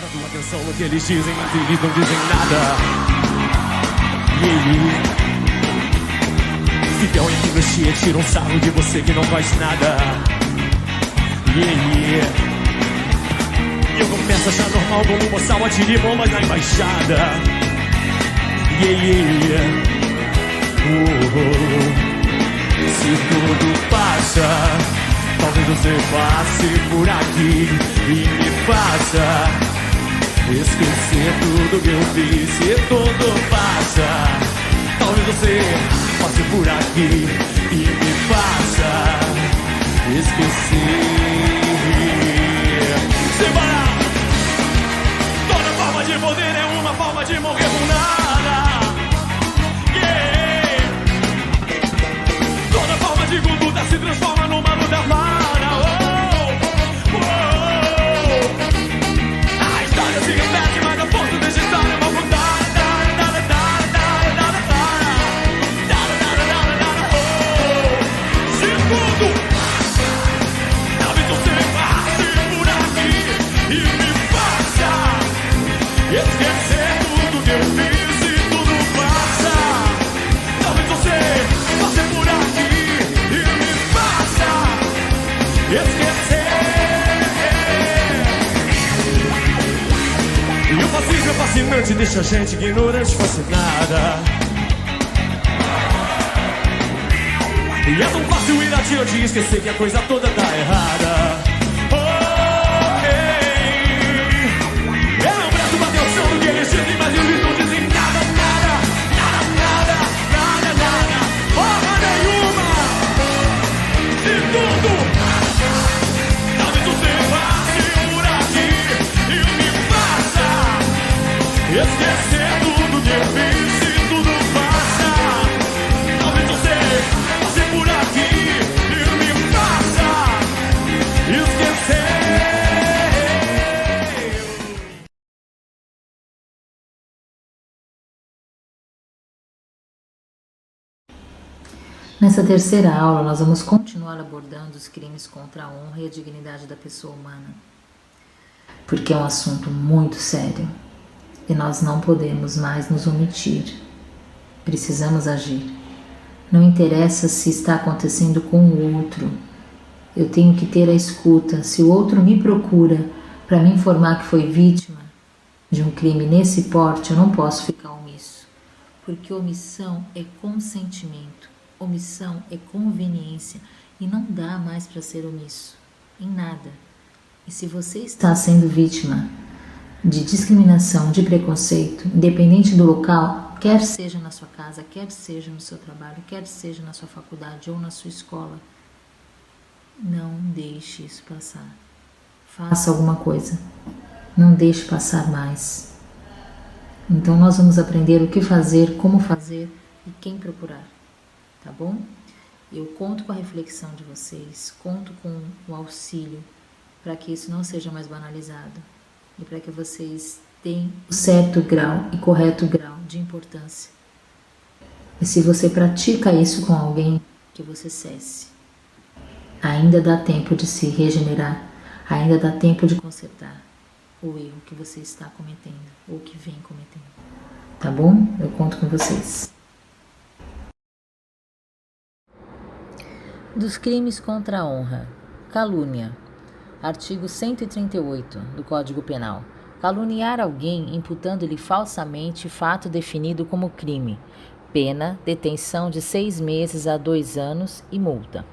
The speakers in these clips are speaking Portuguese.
prestando atenção no que eles dizem, mas eles não dizem nada. Se der um investir, tira um sarro de você que não faz nada. Eu começo a achar normal como um moçal atire bombas na embaixada. Se tudo passa, talvez você passe por aqui e me faça esquecer tudo que eu fiz. Se tudo passa, talvez você passe por aqui e me faça esquecer. Simbora! Toda forma de poder é uma forma de morrer por nada. Toda forma de conduta se transforma numa luta armada. A história se repete, mas a força dessa história é uma vontade. Segundo, talvez você passe por aqui e me faça esquecer tudo que eu fiz e tudo passa. Talvez você passe por aqui e me faça esquecer. E o fascismo é fascinante, deixa a gente ignorante, fascinada. E é tão fácil ir adiante e esquecer que a coisa toda tá errada. Eu não presto atenção no que eles dizem, mas eles não dizem nada, nada, nada, nada, nada, nada, porra nenhuma. De tudo, talvez você passe por aqui e me faça esquecer tudo que eu fiz e tudo passa. Talvez você passe por aqui e me faça esquecer. Nessa terceira aula, nós vamos continuar abordando os crimes contra a honra e a dignidade da pessoa humana, porque é um assunto muito sério e nós não podemos mais nos omitir. Precisamos agir. Não interessa se está acontecendo com o outro. Eu tenho que ter a escuta. Se o outro me procura para me informar que foi vítima de um crime nesse porte, eu não posso ficar omisso, porque omissão é consentimento. Omissão é conveniência e não dá mais para ser omisso em nada. E se você está sendo vítima de discriminação, de preconceito, independente do local, quer seja na sua casa, quer seja no seu trabalho, quer seja na sua faculdade ou na sua escola, não deixe isso passar. Faça alguma coisa. Não deixe passar mais. Então nós vamos aprender o que fazer, como fazer e quem procurar. Tá bom? Eu conto com a reflexão de vocês, conto com o auxílio para que isso não seja mais banalizado e para que vocês tenham o certo grau e correto grau de importância. E se você pratica isso com alguém, que você cesse. Ainda dá tempo de se regenerar, ainda dá tempo de consertar o erro que você está cometendo ou que vem cometendo. Tá bom? Eu conto com vocês. Dos crimes contra a honra. Calúnia. Artigo 138 do Código Penal. Caluniar alguém imputando-lhe falsamente fato definido como crime. Pena, detenção de 6 meses a 2 anos e multa.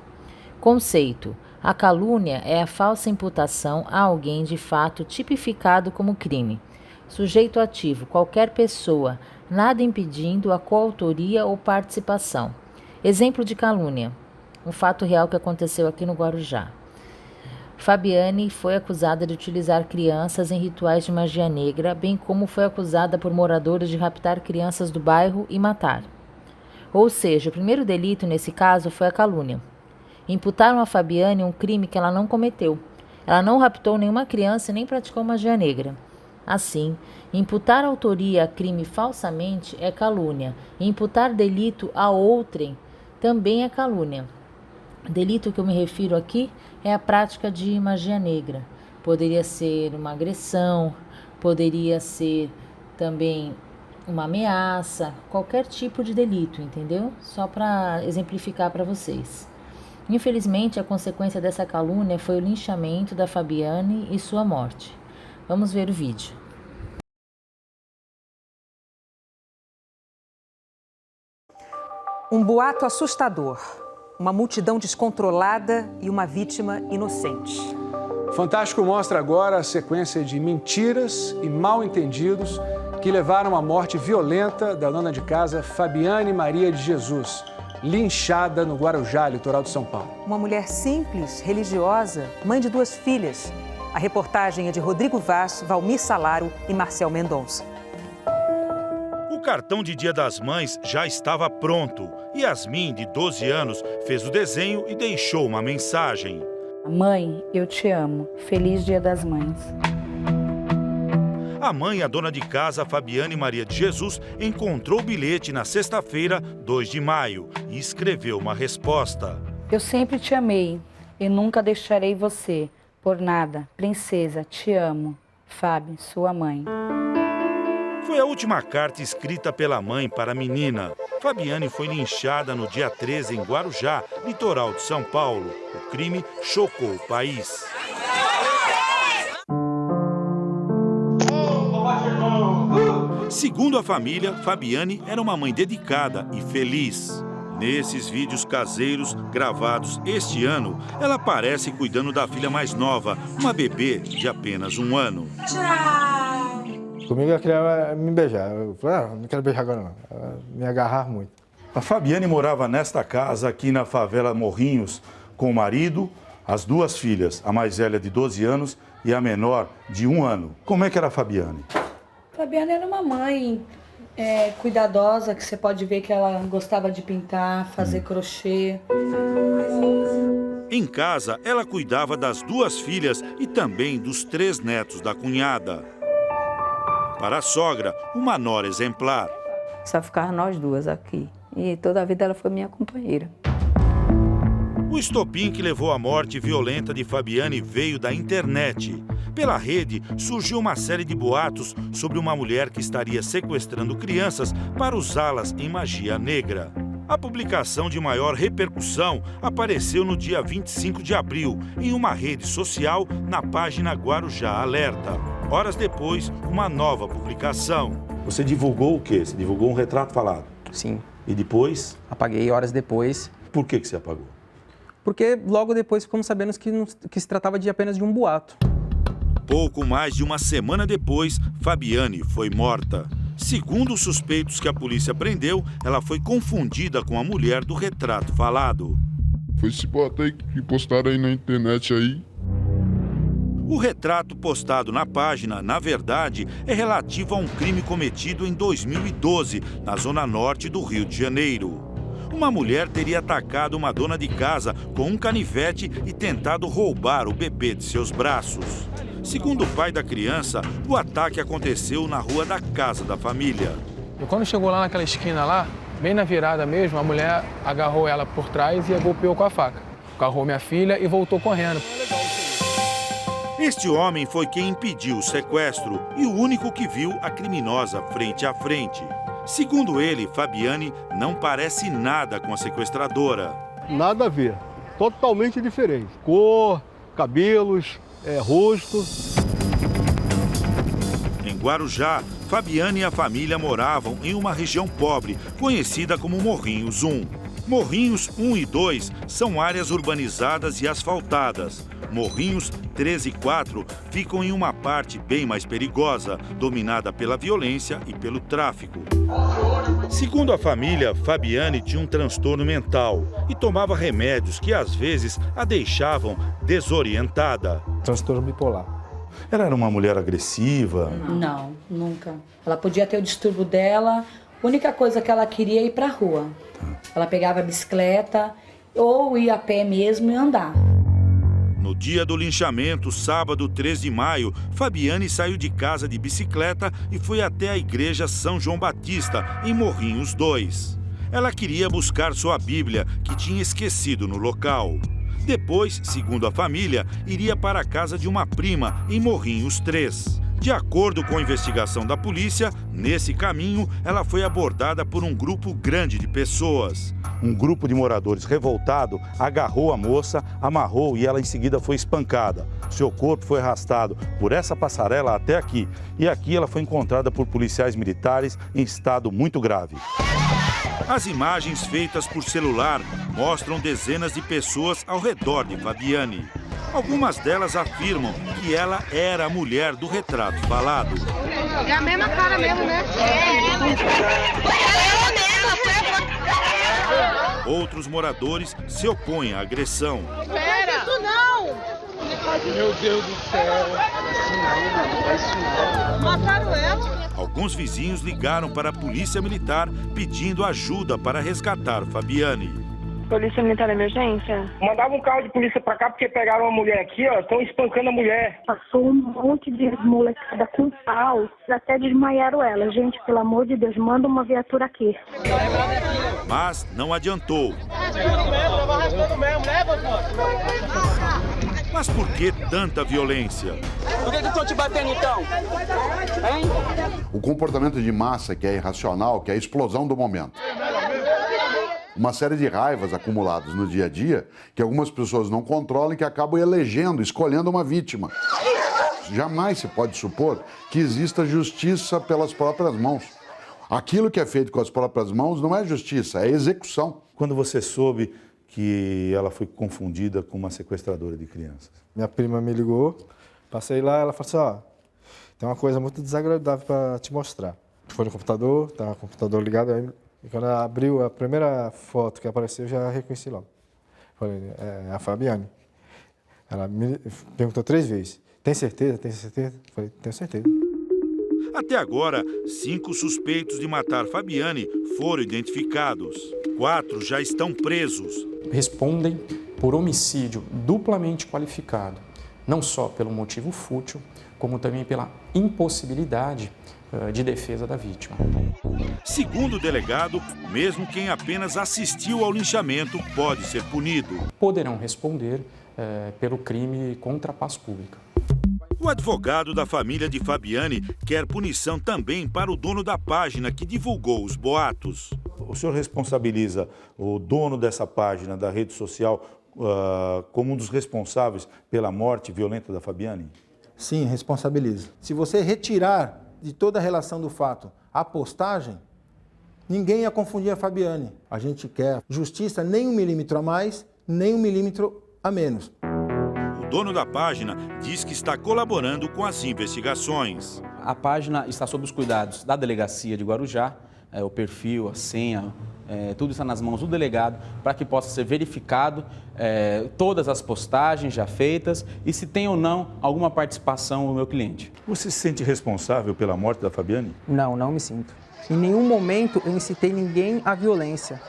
Conceito. A calúnia é a falsa imputação a alguém de fato tipificado como crime. Sujeito ativo, qualquer pessoa, nada impedindo a coautoria ou participação. Exemplo de calúnia. Um fato real que aconteceu aqui no Guarujá. Fabiane foi acusada de utilizar crianças em rituais de magia negra, bem como foi acusada por moradores de raptar crianças do bairro e matar. Ou seja, o primeiro delito nesse caso foi a calúnia. Imputaram a Fabiane um crime que ela não cometeu. Ela não raptou nenhuma criança e nem praticou magia negra. Assim, imputar autoria a crime falsamente é calúnia, e imputar delito a outrem também é calúnia. Delito que eu me refiro aqui é a prática de magia negra. Poderia ser uma agressão, poderia ser também uma ameaça, qualquer tipo de delito, entendeu? Só para exemplificar para vocês. Infelizmente, a consequência dessa calúnia foi o linchamento da Fabiane e sua morte. Vamos ver o vídeo. Um boato assustador, uma multidão descontrolada e uma vítima inocente. Fantástico mostra agora a sequência de mentiras e mal-entendidos que levaram à morte violenta da dona de casa Fabiane Maria de Jesus, linchada no Guarujá, litoral de São Paulo. Uma mulher simples, religiosa, mãe de 2 filhas. A reportagem é de Rodrigo Vaz, Valmir Salaro e Marcel Mendonça. O cartão de Dia das Mães já estava pronto. Yasmin, de 12 anos, fez o desenho e deixou uma mensagem. Mãe, eu te amo. Feliz Dia das Mães. A mãe, a dona de casa, Fabiane Maria de Jesus, encontrou o bilhete na sexta-feira, 2 de maio, e escreveu uma resposta. Eu sempre te amei e nunca deixarei você. Por nada. Princesa, te amo. Fábio, sua mãe. Foi a última carta escrita pela mãe para a menina. Fabiane foi linchada no dia 13 em Guarujá, litoral de São Paulo. O crime chocou o país. Segundo a família, Fabiane era uma mãe dedicada e feliz. Nesses vídeos caseiros gravados este ano, ela aparece cuidando da filha mais nova, uma bebê de apenas 1 ano. Comigo ela queria me beijar. Eu falei, não quero beijar agora não. Ela me agarrar muito. A Fabiane morava nesta casa aqui na favela Morrinhos com o marido, as 2 filhas, a mais velha de 12 anos e a menor de 1 ano. Como é que era a Fabiane? Fabiana era uma mãe cuidadosa, que você pode ver que ela gostava de pintar, fazer crochê. Em casa, ela cuidava das 2 filhas e também dos 3 netos da cunhada. Para a sogra, uma nora exemplar. Só ficava nós 2 aqui. E toda a vida ela foi minha companheira. O estopim que levou à morte violenta de Fabiane veio da internet. Pela rede, surgiu uma série de boatos sobre uma mulher que estaria sequestrando crianças para usá-las em magia negra. A publicação de maior repercussão apareceu no dia 25 de abril, em uma rede social na página Guarujá Alerta. Horas depois, uma nova publicação. Você divulgou o quê? Você divulgou um retrato falado? Sim. E depois? Apaguei horas depois. Por que você apagou? Porque logo depois ficamos sabendo que se tratava apenas de um boato. Pouco mais de uma semana depois, Fabiane foi morta. Segundo os suspeitos que a polícia prendeu, ela foi confundida com a mulher do retrato falado. Foi esse boato aí que postaram aí na internet aí. O retrato postado na página, na verdade, é relativo a um crime cometido em 2012, na zona norte do Rio de Janeiro. Uma mulher teria atacado uma dona de casa com um canivete e tentado roubar o bebê de seus braços. Segundo o pai da criança, o ataque aconteceu na rua da casa da família. E quando chegou lá naquela esquina lá, bem na virada mesmo, a mulher agarrou ela por trás e a golpeou com a faca. Agarrou minha filha e voltou correndo. Este homem foi quem impediu o sequestro e o único que viu a criminosa frente a frente. Segundo ele, Fabiane não parece nada com a sequestradora. Nada a ver, totalmente diferente. Cor, cabelos, rosto. Em Guarujá, Fabiane e a família moravam em uma região pobre, conhecida como Morrinhos 1. Morrinhos 1 e 2 são áreas urbanizadas e asfaltadas. Morrinhos 3 e 4 ficam em uma parte bem mais perigosa, dominada pela violência e pelo tráfico. Segundo a família, Fabiane tinha um transtorno mental e tomava remédios que às vezes a deixavam desorientada. Transtorno bipolar. Ela era uma mulher agressiva? Não, nunca. Ela podia ter o distúrbio dela, a única coisa que ela queria é ir pra rua. Ela pegava a bicicleta ou ia a pé mesmo e andar. No dia do linchamento, sábado 3 de maio, Fabiane saiu de casa de bicicleta e foi até a igreja São João Batista, em Morrinhos 2. Ela queria buscar sua Bíblia, que tinha esquecido no local. Depois, segundo a família, iria para a casa de uma prima, em Morrinhos 3. De acordo com a investigação da polícia, nesse caminho ela foi abordada por um grupo grande de pessoas. Um grupo de moradores revoltado agarrou a moça, amarrou e ela em seguida foi espancada. Seu corpo foi arrastado por essa passarela até aqui. E aqui ela foi encontrada por policiais militares em estado muito grave. As imagens feitas por celular mostram dezenas de pessoas ao redor de Fabiane. Algumas delas afirmam que ela era a mulher do retrato falado. É a mesma cara mesmo, né? Outros moradores se opõem à agressão. Não faz isso não! Meu Deus do céu. Mataram ela? Alguns vizinhos ligaram para a polícia militar pedindo ajuda para resgatar Fabiane. Polícia Militar Emergência? Mandava um carro de polícia pra cá porque pegaram uma mulher aqui, ó, estão espancando a mulher. Passou um monte de molecada com pau, até desmaiaram ela. Gente, pelo amor de Deus, manda uma viatura aqui. Mas não adiantou. Mas por que tanta violência? Por que estão te batendo então? Hein? O comportamento de massa que é irracional, que é a explosão do momento. Uma série de raivas acumuladas no dia a dia que algumas pessoas não controlam e que acabam elegendo, escolhendo uma vítima. Jamais se pode supor que exista justiça pelas próprias mãos. Aquilo que é feito com as próprias mãos não é justiça, é execução. Quando você soube que ela foi confundida com uma sequestradora de crianças? Minha prima me ligou, passei lá, ela falou assim, ó, tem uma coisa muito desagradável para te mostrar. Foi no computador, estava com o computador ligado, aí, e quando ela abriu a primeira foto que apareceu, eu já reconheci logo. Falei, é a Fabiane. Ela me perguntou 3 vezes, tem certeza? Tem certeza? Falei, tenho certeza. Até agora, 5 suspeitos de matar Fabiane foram identificados. 4 já estão presos. Respondem por homicídio duplamente qualificado, não só pelo motivo fútil, como também pela impossibilidade de defesa da vítima. Segundo o delegado, mesmo quem apenas assistiu ao linchamento pode ser punido. Poderão responder pelo crime contra a paz pública. O advogado da família de Fabiane quer punição também para o dono da página que divulgou os boatos. O senhor responsabiliza o dono dessa página da rede social como um dos responsáveis pela morte violenta da Fabiane? Sim, responsabilizo. Se você retirar de toda a relação do fato a postagem, ninguém ia confundir a Fabiane. A gente quer justiça nem 1 milímetro a mais, nem 1 milímetro a menos. O dono da página diz que está colaborando com as investigações. A página está sob os cuidados da delegacia de Guarujá, o perfil, a senha, tudo está nas mãos do delegado para que possa ser verificado todas as postagens já feitas e se tem ou não alguma participação do meu cliente. Você se sente responsável pela morte da Fabiane? Não, não me sinto. Em nenhum momento eu incitei ninguém à violência.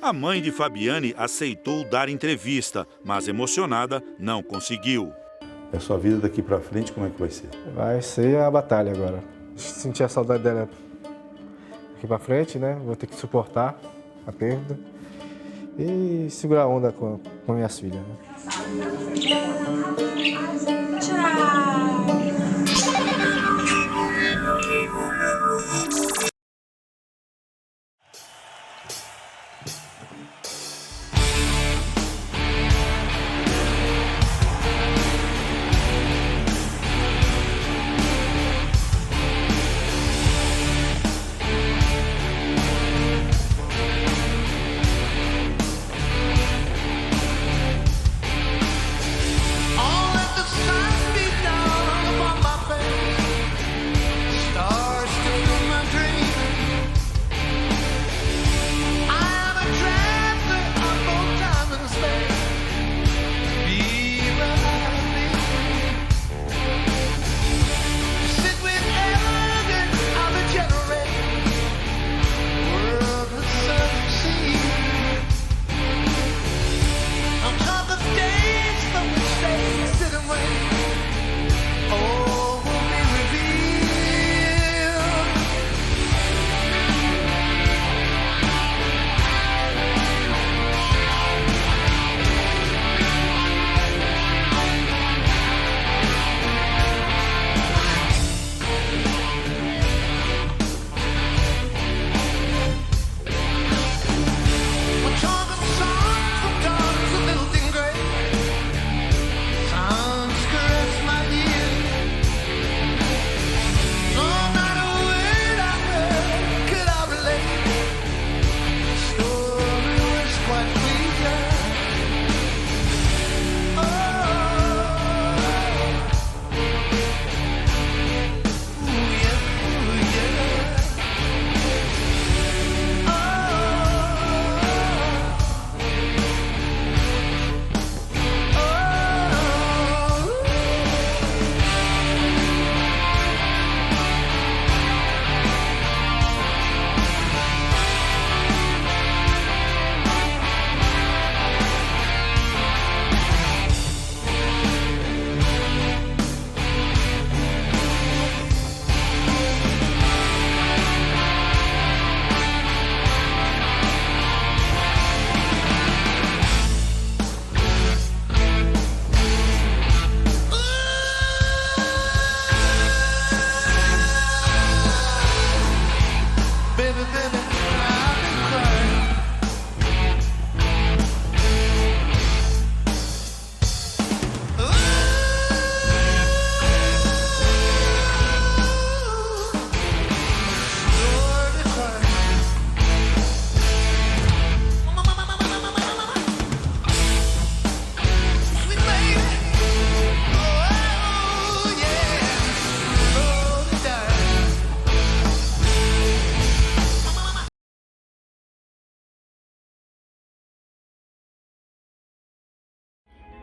A mãe de Fabiane aceitou dar entrevista, mas emocionada não conseguiu. E a sua vida daqui para frente, como é que vai ser? Vai ser a batalha agora. Sentir a saudade dela aqui para frente, né? Vou ter que suportar a perda e segurar a onda com minhas filhas, né? All at the sun be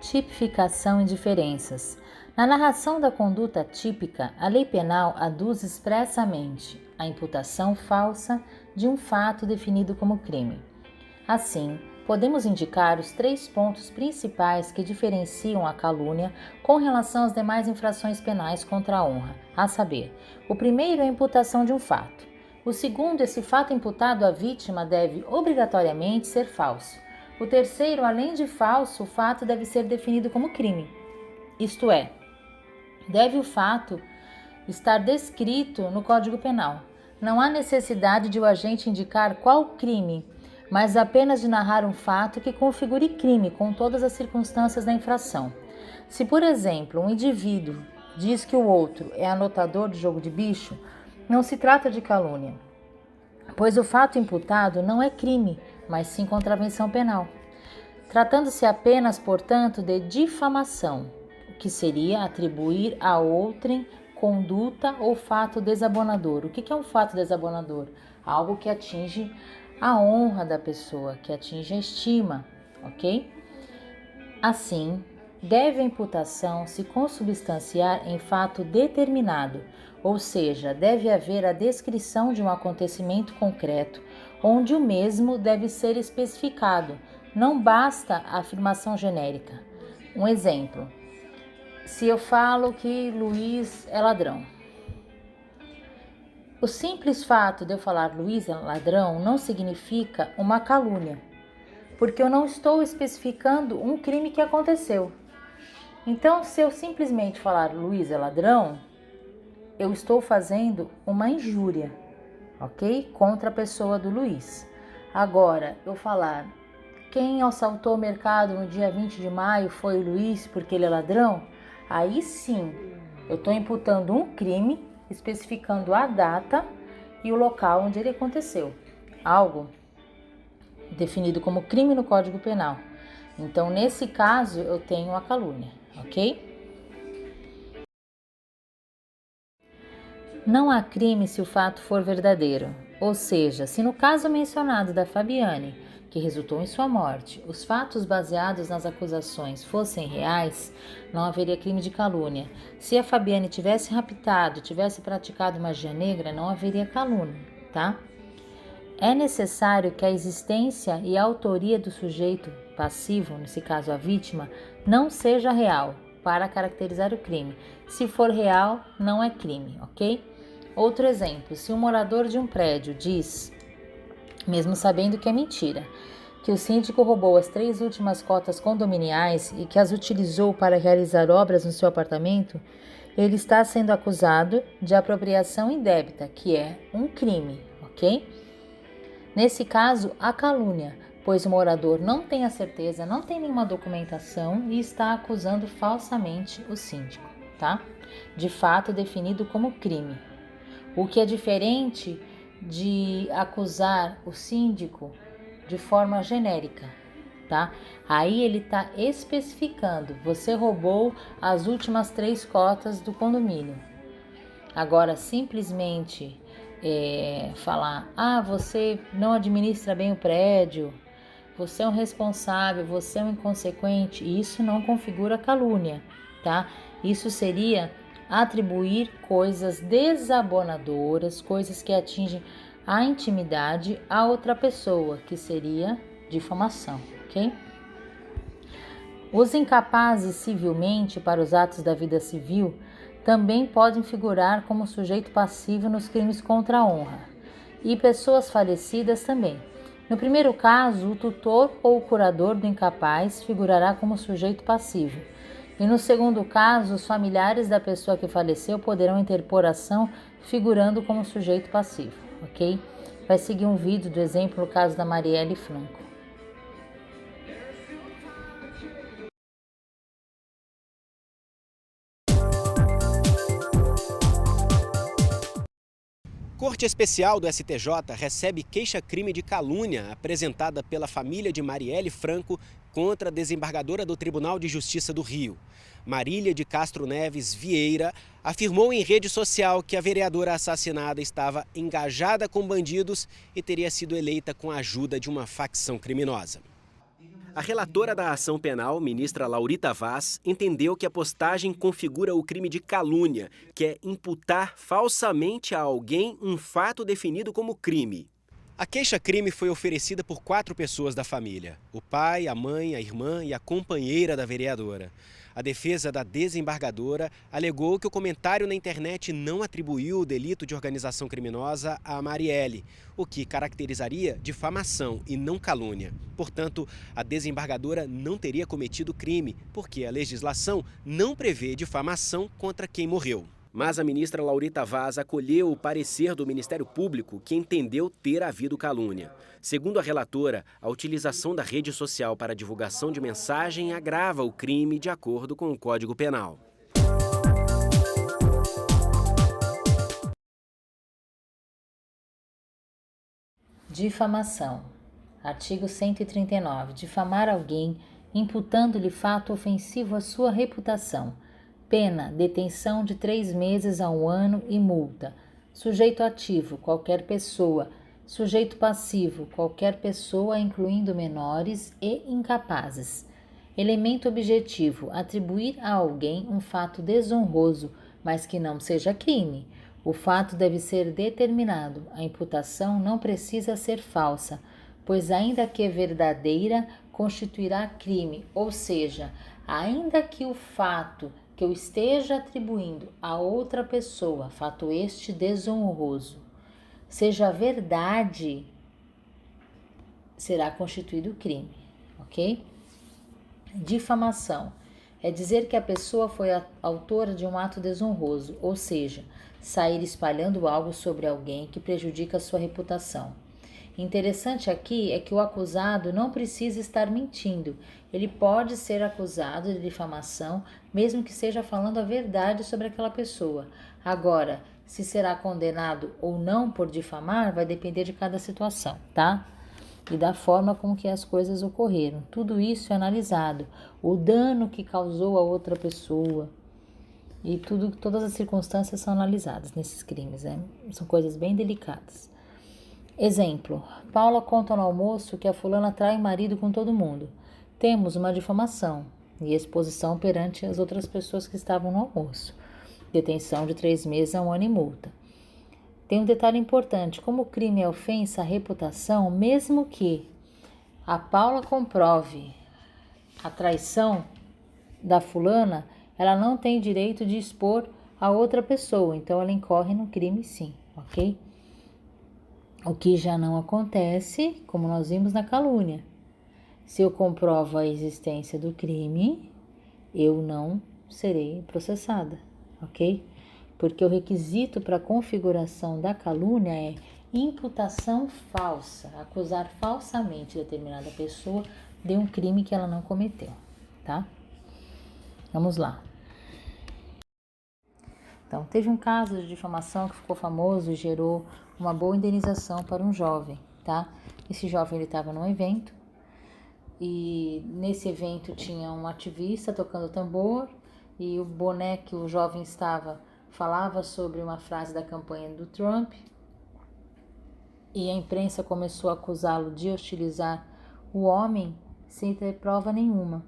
Tipificação e diferenças. Na narração da conduta típica, a lei penal aduz expressamente a imputação falsa de um fato definido como crime. Assim, podemos indicar os 3 pontos principais que diferenciam a calúnia com relação às demais infrações penais contra a honra, a saber, o primeiro é a imputação de um fato. O segundo, esse fato imputado à vítima deve obrigatoriamente ser falso. O terceiro, além de falso, o fato deve ser definido como crime. Isto é, deve o fato estar descrito no Código Penal. Não há necessidade de o agente indicar qual crime, mas apenas de narrar um fato que configure crime com todas as circunstâncias da infração. Se, por exemplo, um indivíduo diz que o outro é anotador de jogo de bicho, não se trata de calúnia, pois o fato imputado não é crime, mas sim contravenção penal. Tratando-se apenas, portanto, de difamação, o que seria atribuir a outrem conduta ou fato desabonador. O que é um fato desabonador? Algo que atinge a honra da pessoa, que atinge a estima, ok? Assim, deve a imputação se consubstanciar em fato determinado, ou seja, deve haver a descrição de um acontecimento concreto, onde o mesmo deve ser especificado. Não basta a afirmação genérica. Um exemplo, se eu falo que Luiz é ladrão, o simples fato de eu falar Luiz é ladrão não significa uma calúnia, porque eu não estou especificando um crime que aconteceu. Então, se eu simplesmente falar Luiz é ladrão, eu estou fazendo uma injúria, ok? Contra a pessoa do Luiz. Agora, eu falar quem assaltou o mercado no dia 20 de maio foi o Luiz porque ele é ladrão, aí sim, eu estou imputando um crime, especificando a data e o local onde ele aconteceu. Algo definido como crime no Código Penal. Então, nesse caso, eu tenho a calúnia, ok? Não há crime se o fato for verdadeiro, ou seja, se no caso mencionado da Fabiane, que resultou em sua morte, os fatos baseados nas acusações fossem reais, não haveria crime de calúnia. Se a Fabiane tivesse raptado, tivesse praticado magia negra, não haveria calúnia, tá? É necessário que a existência e a autoria do sujeito passivo, nesse caso a vítima, não seja real para caracterizar o crime. Se for real, não é crime, ok? Outro exemplo, se um morador de um prédio diz, mesmo sabendo que é mentira, que o síndico roubou as 3 últimas cotas condominiais e que as utilizou para realizar obras no seu apartamento, ele está sendo acusado de apropriação indébita, que é um crime, ok? Nesse caso, a calúnia, pois o morador não tem a certeza, não tem nenhuma documentação e está acusando falsamente o síndico, tá? De fato definido como crime. O que é diferente de acusar o síndico de forma genérica, tá? Aí ele está especificando, você roubou as últimas 3 cotas do condomínio. Agora, simplesmente falar, você não administra bem o prédio, você é um responsável, você é um inconsequente, isso não configura calúnia, tá? Isso seria atribuir coisas desabonadoras, coisas que atingem a intimidade a outra pessoa, que seria difamação, ok? Os incapazes civilmente para os atos da vida civil também podem figurar como sujeito passivo nos crimes contra a honra, e pessoas falecidas também. No primeiro caso, o tutor ou o curador do incapaz figurará como sujeito passivo. E no segundo caso, os familiares da pessoa que faleceu poderão interpor ação figurando como sujeito passivo, ok? Vai seguir um vídeo do exemplo no caso da Marielle Franco. Corte Especial do STJ recebe queixa-crime de calúnia apresentada pela família de Marielle Franco contra a desembargadora do Tribunal de Justiça do Rio. Marília de Castro Neves Vieira afirmou em rede social que a vereadora assassinada estava engajada com bandidos e teria sido eleita com a ajuda de uma facção criminosa. A relatora da ação penal, ministra Laurita Vaz, entendeu que a postagem configura o crime de calúnia, que é imputar falsamente a alguém um fato definido como crime. A queixa-crime foi oferecida por 4 pessoas da família: o pai, a mãe, a irmã e a companheira da vereadora. A defesa da desembargadora alegou que o comentário na internet não atribuiu o delito de organização criminosa a Marielle, o que caracterizaria difamação e não calúnia. Portanto, a desembargadora não teria cometido crime, porque a legislação não prevê difamação contra quem morreu. Mas a ministra Laurita Vaz acolheu o parecer do Ministério Público, que entendeu ter havido calúnia. Segundo a relatora, a utilização da rede social para divulgação de mensagem agrava o crime de acordo com o Código Penal. Difamação. Artigo 139. Difamar alguém imputando-lhe fato ofensivo à sua reputação. Pena, detenção de 3 meses a 1 ano e multa. Sujeito ativo, qualquer pessoa. Sujeito passivo, qualquer pessoa, incluindo menores e incapazes. Elemento objetivo, atribuir a alguém um fato desonroso, mas que não seja crime. O fato deve ser determinado. A imputação não precisa ser falsa, pois ainda que verdadeira, constituirá crime, ou seja, ainda que o fato que eu esteja atribuindo a outra pessoa, fato este desonroso, seja verdade, será constituído crime, ok? Difamação é dizer que a pessoa foi a autora de um ato desonroso, ou seja, sair espalhando algo sobre alguém que prejudica a sua reputação. Interessante aqui é que o acusado não precisa estar mentindo. Ele pode ser acusado de difamação, mesmo que seja falando a verdade sobre aquela pessoa. Agora, se será condenado ou não por difamar, vai depender de cada situação, tá? E da forma com que as coisas ocorreram. Tudo isso é analisado. O dano que causou a outra pessoa e todas as circunstâncias são analisadas nesses crimes, né? São coisas bem delicadas. Exemplo, Paula conta no almoço que a fulana trai o marido com todo mundo. Temos uma difamação e exposição perante as outras pessoas que estavam no almoço. Detenção de 3 meses a 1 ano e multa. Tem um detalhe importante, como o crime é ofensa à reputação, mesmo que a Paula comprove a traição da fulana, ela não tem direito de expor a outra pessoa, então ela incorre no crime sim, ok? O que já não acontece, como nós vimos na calúnia. Se eu comprovo a existência do crime, eu não serei processada, ok? Porque o requisito para a configuração da calúnia é imputação falsa, acusar falsamente determinada pessoa de um crime que ela não cometeu, tá? Vamos lá. Então, teve um caso de difamação que ficou famoso e gerou uma boa indenização para um jovem, tá? Esse jovem, ele estava num evento e nesse evento tinha um ativista tocando tambor e o boné que o jovem estava falava sobre uma frase da campanha do Trump e a imprensa começou a acusá-lo de hostilizar o homem sem ter prova nenhuma.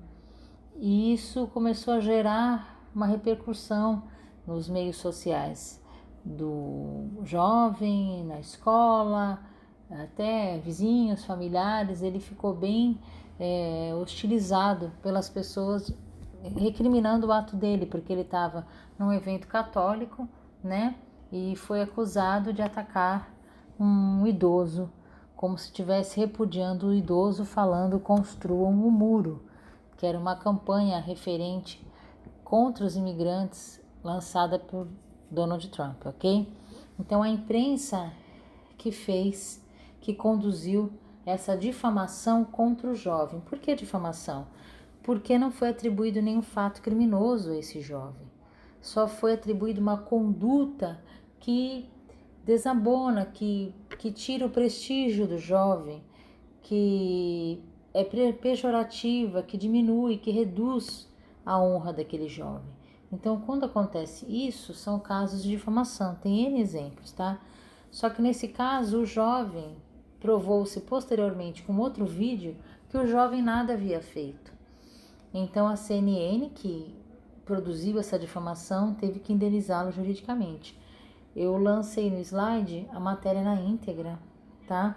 E isso começou a gerar uma repercussão nos meios sociais do jovem, na escola, até vizinhos, familiares. Ele ficou bem hostilizado pelas pessoas, recriminando o ato dele, porque ele estava num evento católico, né? E foi acusado de atacar um idoso, como se estivesse repudiando o idoso, falando construam um muro, que era uma campanha referente contra os imigrantes lançada por Donald Trump, ok? Então a imprensa que conduziu essa difamação contra o jovem. Por que difamação? Porque não foi atribuído nenhum fato criminoso a esse jovem. Só foi atribuída uma conduta que desabona, que tira o prestígio do jovem, que é pejorativa, que diminui, que reduz a honra daquele jovem. Então, quando acontece isso, são casos de difamação. Tem N exemplos, tá? Só que nesse caso, o jovem provou-se posteriormente com outro vídeo que o jovem nada havia feito. Então a CNN, que produziu essa difamação, teve que indenizá-lo juridicamente. Eu lancei no slide a matéria na íntegra, tá?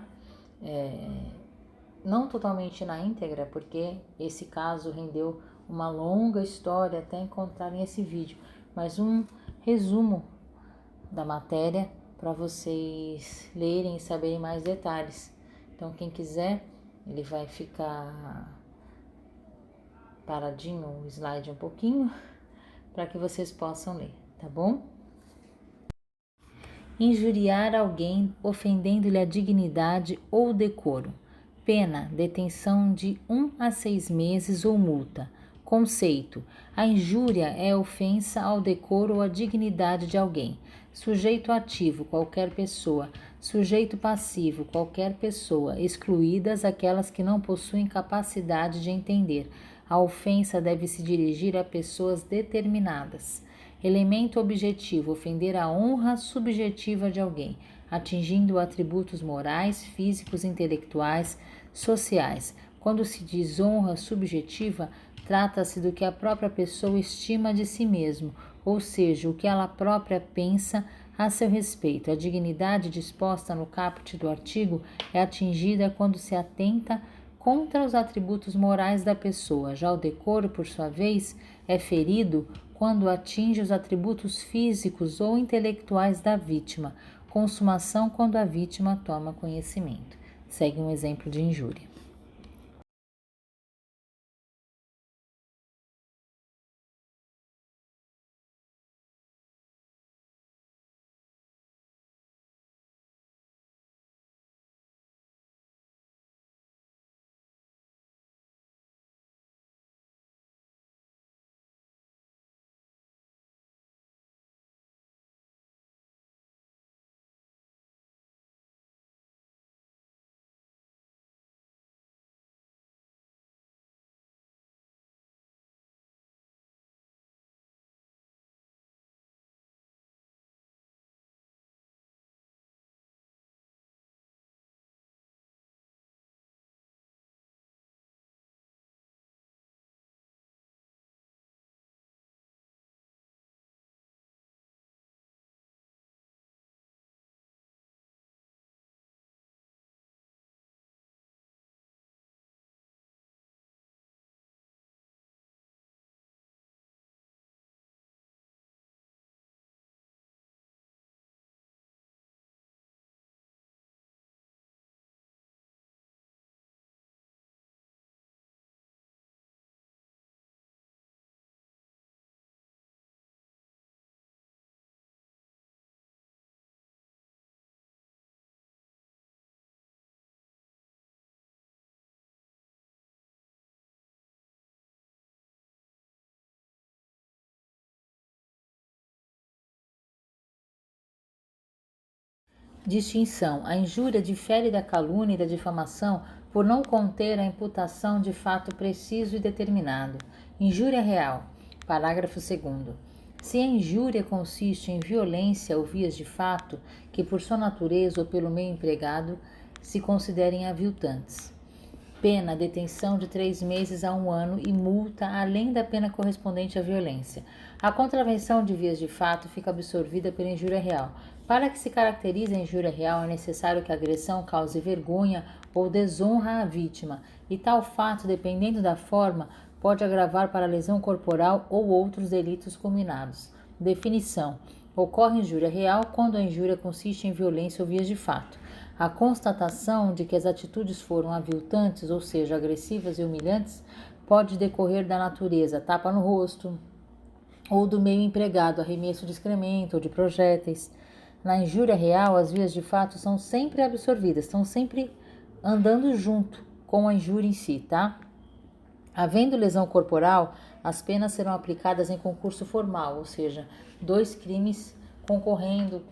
Não totalmente na íntegra, porque esse caso rendeu uma longa história até encontrarem esse vídeo, mas um resumo da matéria para vocês lerem e saberem mais detalhes. Então, quem quiser, ele vai ficar paradinho o slide um pouquinho para que vocês possam ler, tá bom? Injuriar alguém ofendendo-lhe a dignidade ou decoro. Pena, detenção de 1 a 6 meses ou multa. Conceito: a injúria é ofensa ao decoro ou à dignidade de alguém. Sujeito ativo, qualquer pessoa. Sujeito passivo, qualquer pessoa, excluídas aquelas que não possuem capacidade de entender. A ofensa deve se dirigir a pessoas determinadas. Elemento objetivo: ofender a honra subjetiva de alguém, atingindo atributos morais, físicos, intelectuais, sociais. Quando se diz honra subjetiva, trata-se do que a própria pessoa estima de si mesmo, ou seja, o que ela própria pensa a seu respeito. A dignidade disposta no caput do artigo é atingida quando se atenta contra os atributos morais da pessoa. Já o decoro, por sua vez, é ferido quando atinge os atributos físicos ou intelectuais da vítima. Consumação quando a vítima toma conhecimento. Segue um exemplo de injúria. Distinção: a injúria difere da calúnia e da difamação por não conter a imputação de fato preciso e determinado. Injúria real. Parágrafo 2º. Se a injúria consiste em violência ou vias de fato, que por sua natureza ou pelo meio empregado se considerem aviltantes. Pena, detenção de 3 meses a 1 ano e multa além da pena correspondente à violência. A contravenção de vias de fato fica absorvida pela injúria real. Para que se caracterize a injúria real, é necessário que a agressão cause vergonha ou desonra à vítima, e tal fato, dependendo da forma, pode agravar para lesão corporal ou outros delitos combinados. Definição: ocorre injúria real quando a injúria consiste em violência ou vias de fato. A constatação de que as atitudes foram aviltantes, ou seja, agressivas e humilhantes, pode decorrer da natureza, tapa no rosto, ou do meio empregado, arremesso de excremento ou de projéteis. Na injúria real, as vias de fato são sempre absorvidas, estão sempre andando junto com a injúria em si, tá? Havendo lesão corporal, as penas serão aplicadas em concurso formal, ou seja, 2 crimes concorrendo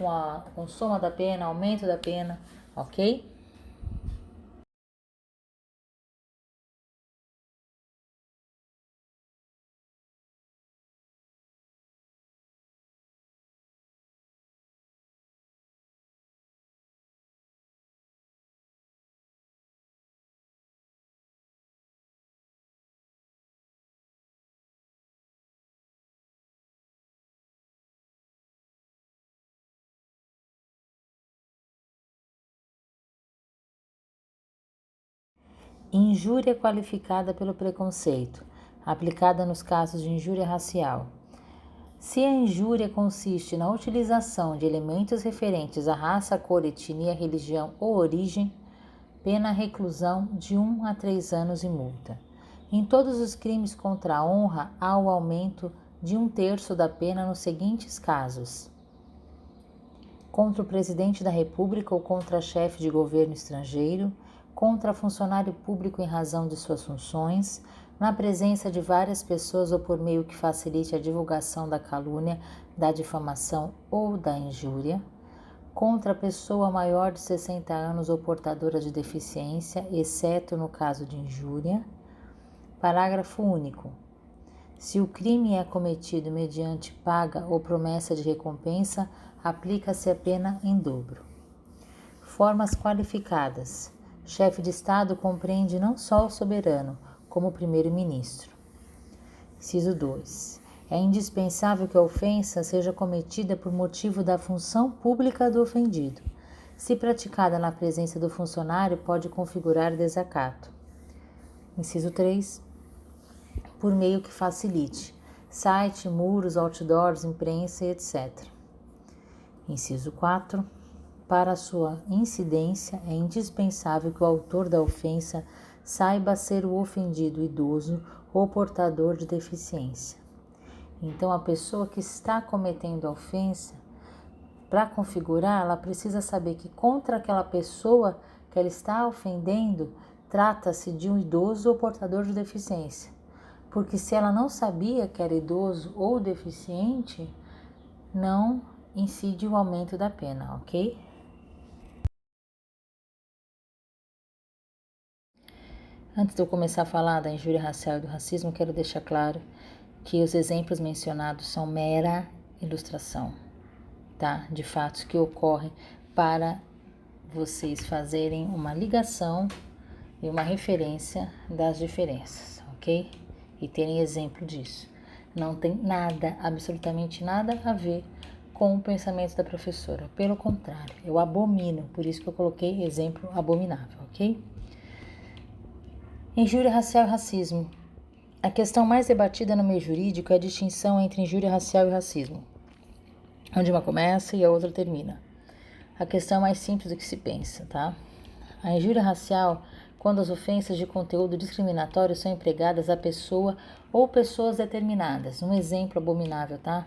com soma da pena, aumento da pena, ok? Injúria qualificada pelo preconceito, aplicada nos casos de injúria racial. Se a injúria consiste na utilização de elementos referentes à raça, cor, etnia, religião ou origem, pena reclusão de 1 a 3 anos e multa. Em todos os crimes contra a honra, há o aumento de 1/3 da pena nos seguintes casos: contra o presidente da República ou contra chefe de governo estrangeiro, contra funcionário público em razão de suas funções, na presença de várias pessoas ou por meio que facilite a divulgação da calúnia, da difamação ou da injúria, contra a pessoa maior de 60 anos ou portadora de deficiência, exceto no caso de injúria. Parágrafo único. Se o crime é cometido mediante paga ou promessa de recompensa, aplica-se a pena em dobro. Formas qualificadas. Chefe de Estado compreende não só o soberano, como o primeiro-ministro. Inciso 2. É indispensável que a ofensa seja cometida por motivo da função pública do ofendido. Se praticada na presença do funcionário, pode configurar desacato. Inciso 3. Por meio que facilite. Site, muros, outdoors, imprensa, etc. Inciso 4. Para sua incidência, é indispensável que o autor da ofensa saiba ser o ofendido idoso ou portador de deficiência. Então, a pessoa que está cometendo a ofensa, para configurar, ela precisa saber que contra aquela pessoa que ela está ofendendo, trata-se de um idoso ou portador de deficiência. Porque se ela não sabia que era idoso ou deficiente, não incide o aumento da pena, ok? Antes de eu começar a falar da injúria racial e do racismo, quero deixar claro que os exemplos mencionados são mera ilustração, tá? De fatos que ocorrem para vocês fazerem uma ligação e uma referência das diferenças, ok? E terem exemplo disso. Não tem nada, absolutamente nada a ver com o pensamento da professora. Pelo contrário, eu abomino, por isso que eu coloquei exemplo abominável, ok? Injúria racial e racismo. A questão mais debatida no meio jurídico é a distinção entre injúria racial e racismo, onde uma começa e a outra termina. A questão é mais simples do que se pensa, tá? A injúria racial, quando as ofensas de conteúdo discriminatório são empregadas à pessoa ou pessoas determinadas. Um exemplo abominável, tá?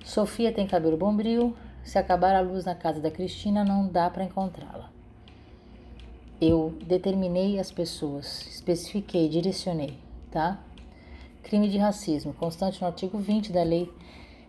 Sofia tem cabelo bombril, se acabar a luz na casa da Cristina, não dá para encontrá-la. Eu determinei as pessoas, especifiquei, direcionei, tá? Crime de racismo, constante no artigo 20 da Lei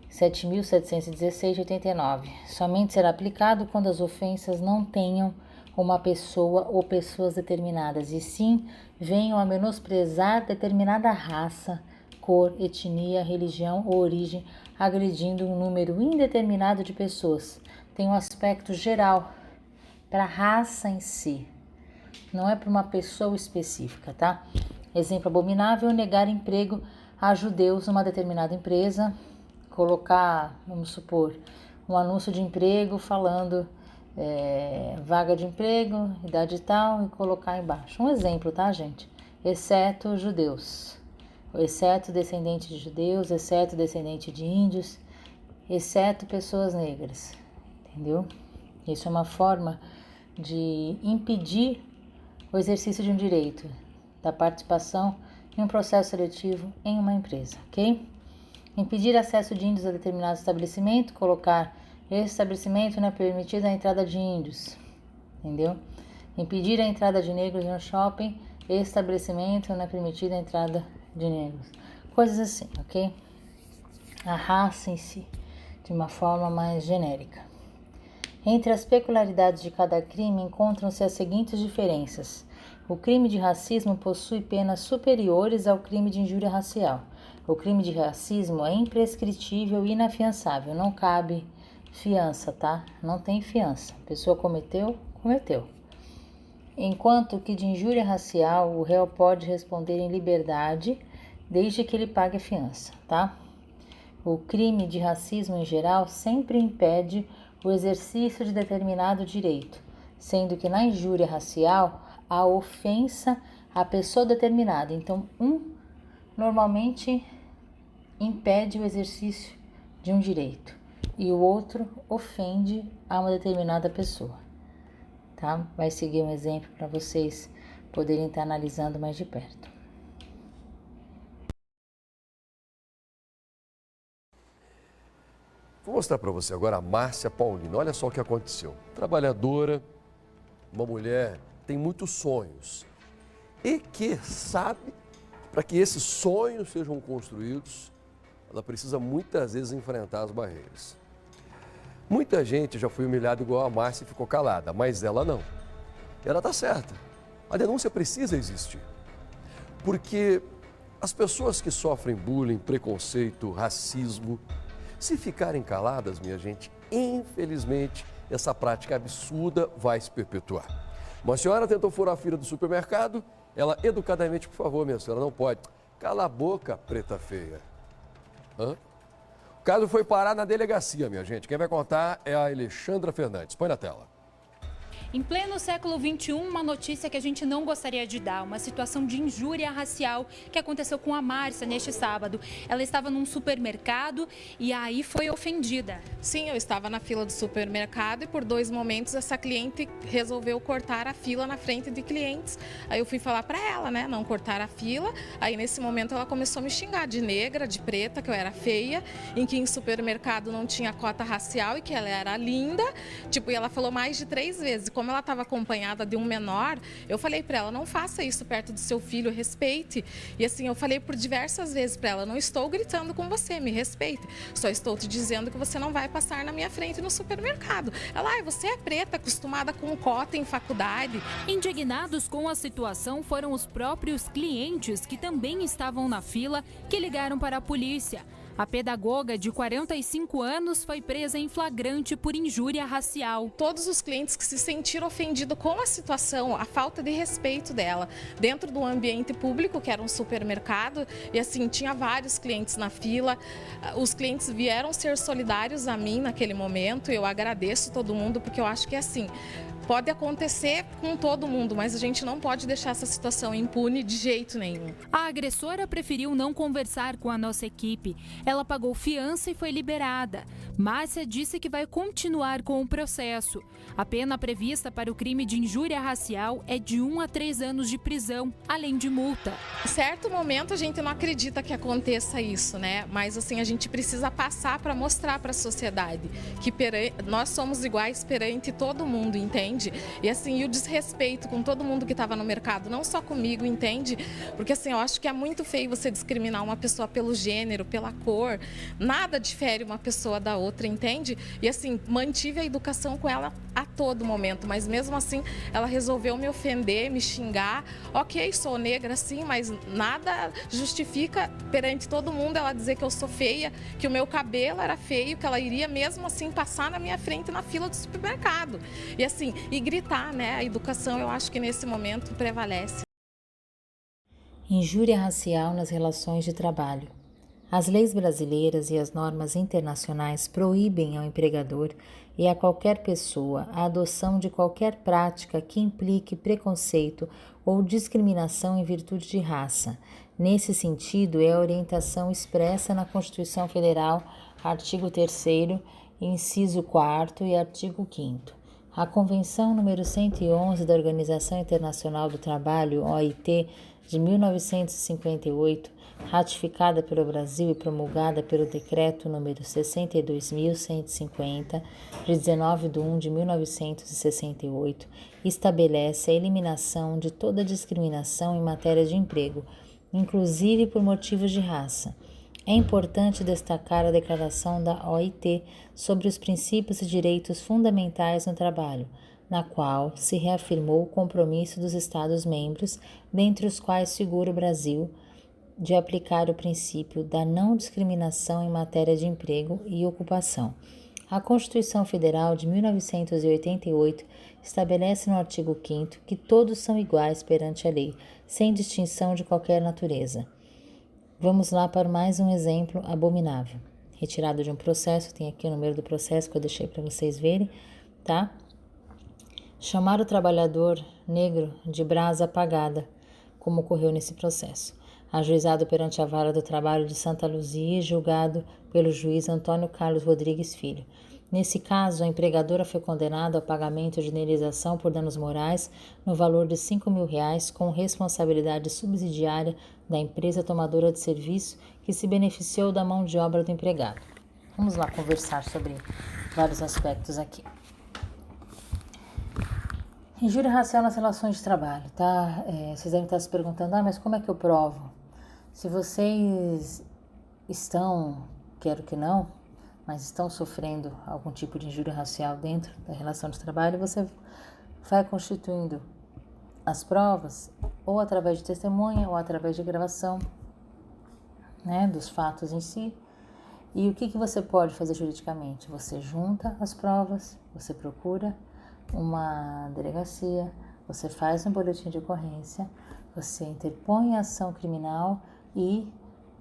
7.716 de 89. Somente será aplicado quando as ofensas não tenham uma pessoa ou pessoas determinadas, e sim venham a menosprezar determinada raça, cor, etnia, religião ou origem, agredindo um número indeterminado de pessoas. Tem um aspecto geral para a raça em si, não é para uma pessoa específica, tá? Exemplo abominável: negar emprego a judeus numa determinada empresa, colocar, vamos supor, um anúncio de emprego falando vaga de emprego, idade tal, e colocar embaixo. Um exemplo, tá, gente? Exceto judeus, exceto descendente de judeus, exceto descendente de índios, exceto pessoas negras, entendeu? Isso é uma forma de impedir o exercício de um direito, da participação em um processo seletivo em uma empresa, ok? Impedir acesso de índios a determinado estabelecimento, colocar esse estabelecimento não é permitida a entrada de índios, entendeu? Impedir a entrada de negros no shopping, esse estabelecimento não é permitida a entrada de negros. Coisas assim, ok? A raça em si, de uma forma mais genérica. Entre as peculiaridades de cada crime encontram-se as seguintes diferenças. O crime de racismo possui penas superiores ao crime de injúria racial. O crime de racismo é imprescritível e inafiançável, não cabe fiança, tá? Não tem fiança. A pessoa cometeu, cometeu. Enquanto que de injúria racial, o réu pode responder em liberdade, desde que ele pague a fiança, tá? O crime de racismo, em geral, sempre impede o exercício de determinado direito, sendo que na injúria racial, a ofensa a pessoa determinada. Então, normalmente impede o exercício de um direito e o outro ofende a uma determinada pessoa, tá? Vai seguir um exemplo para vocês poderem estar analisando mais de perto. Vou mostrar para você agora a Márcia Paulino. Olha só o que aconteceu. Trabalhadora, uma mulher, tem muitos sonhos e que sabe, para que esses sonhos sejam construídos, ela precisa muitas vezes enfrentar as barreiras. Muita gente já foi humilhada igual a Márcia e ficou calada, mas ela não. Ela está certa. A denúncia precisa existir. Porque as pessoas que sofrem bullying, preconceito, racismo, se ficarem caladas, minha gente, infelizmente, essa prática absurda vai se perpetuar. Uma senhora tentou furar a fila do supermercado, ela educadamente, por favor, minha senhora, não pode. Cala a boca, preta feia. O caso foi parar na delegacia, minha gente. Quem vai contar é a Alexandra Fernandes. Põe na tela. Em pleno século XXI, uma notícia que a gente não gostaria de dar, uma situação de injúria racial que aconteceu com a Márcia neste sábado. Ela estava num supermercado e aí foi ofendida. Sim, eu estava na fila do supermercado e por 2 momentos essa cliente resolveu cortar a fila na frente de clientes. Aí eu fui falar para ela, né, não cortar a fila. Aí nesse momento ela começou a me xingar de negra, de preta, que eu era feia, em que em supermercado não tinha cota racial e que ela era linda. Tipo, e ela falou mais de 3 vezes. Como ela estava acompanhada de um menor, eu falei para ela, não faça isso perto do seu filho, respeite. E assim, eu falei por diversas vezes para ela, não estou gritando com você, me respeite. Só estou te dizendo que você não vai passar na minha frente no supermercado. Ela, você é preta, acostumada com cota em faculdade. Indignados com a situação foram os próprios clientes que também estavam na fila que ligaram para a polícia. A pedagoga de 45 anos foi presa em flagrante por injúria racial. Todos os clientes que se sentiram ofendidos com a situação, a falta de respeito dela, dentro do ambiente público, que era um supermercado, e assim, tinha vários clientes na fila. Os clientes vieram ser solidários a mim naquele momento, eu agradeço todo mundo, porque eu acho que assim, pode acontecer com todo mundo, mas a gente não pode deixar essa situação impune de jeito nenhum. A agressora preferiu não conversar com a nossa equipe. Ela pagou fiança e foi liberada. Márcia disse que vai continuar com o processo. A pena prevista para o crime de injúria racial é de 1 a 3 anos de prisão, além de multa. Em certo momento a gente não acredita que aconteça isso, né? Mas assim, a gente precisa passar para mostrar para a sociedade que nós somos iguais perante todo mundo, entende? E assim, o desrespeito com todo mundo que estava no mercado, não só comigo, entende? Porque assim, eu acho que é muito feio você discriminar uma pessoa pelo gênero, pela cor. Nada difere uma pessoa da outra, entende? E assim, mantive a educação com ela a todo momento, mas mesmo assim, ela resolveu me ofender, me xingar. Ok, sou negra sim, mas nada justifica perante todo mundo ela dizer que eu sou feia, que o meu cabelo era feio, que ela iria mesmo assim passar na minha frente na fila do supermercado. E assim, e gritar, né? A educação, eu acho que nesse momento prevalece. Injúria racial nas relações de trabalho. As leis brasileiras e as normas internacionais proíbem ao empregador e a qualquer pessoa a adoção de qualquer prática que implique preconceito ou discriminação em virtude de raça. Nesse sentido, é a orientação expressa na Constituição Federal, artigo 3º, inciso 4º e artigo 5º. A Convenção número 111 da Organização Internacional do Trabalho, OIT, de 1958, ratificada pelo Brasil e promulgada pelo Decreto número 62.150, de 19 de 1 de 1968, estabelece a eliminação de toda discriminação em matéria de emprego, inclusive por motivos de raça. É importante destacar a declaração da OIT sobre os princípios e direitos fundamentais no trabalho, na qual se reafirmou o compromisso dos Estados-membros, dentre os quais figura o Brasil, de aplicar o princípio da não discriminação em matéria de emprego e ocupação. A Constituição Federal de 1988 estabelece no artigo 5º que todos são iguais perante a lei, sem distinção de qualquer natureza. Vamos lá para mais um exemplo abominável. Retirado de um processo, tem aqui o número do processo que eu deixei para vocês verem, tá? Chamar o trabalhador negro de brasa apagada, como ocorreu nesse processo. Ajuizado perante a Vara do Trabalho de Santa Luzia e julgado pelo juiz Antônio Carlos Rodrigues Filho. Nesse caso, a empregadora foi condenada ao pagamento de indenização por danos morais no valor de R$5.000, com responsabilidade subsidiária da empresa tomadora de serviço que se beneficiou da mão de obra do empregado. Vamos lá conversar sobre vários aspectos aqui. Injúria racial nas relações de trabalho, tá? Vocês devem estar se perguntando, mas como é que eu provo? Se vocês estão, quero que não, mas estão sofrendo algum tipo de injúria racial dentro da relação de trabalho, você vai constituindo as provas ou através de testemunha ou através de gravação, né, dos fatos em si. E o que você pode fazer juridicamente? Você junta as provas, você procura uma delegacia, você faz um boletim de ocorrência, você interpõe a ação criminal e,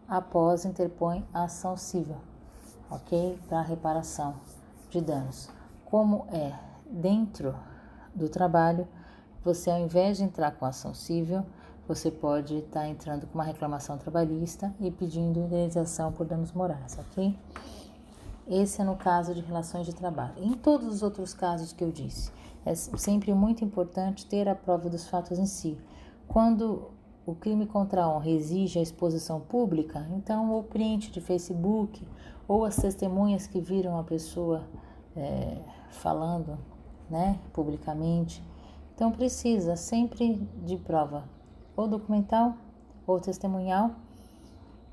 após, interpõe a ação civil, ok? Para reparação de danos. Como é dentro do trabalho, você, ao invés de entrar com a ação civil, você pode estar entrando com uma reclamação trabalhista e pedindo indenização por danos morais, ok? Esse é no caso de relações de trabalho. Em todos os outros casos que eu disse, é sempre muito importante ter a prova dos fatos em si. Quando o crime contra a honra exige a exposição pública, então o print de Facebook ou as testemunhas que viram a pessoa falando, né, publicamente. Então precisa sempre de prova ou documental ou testemunhal,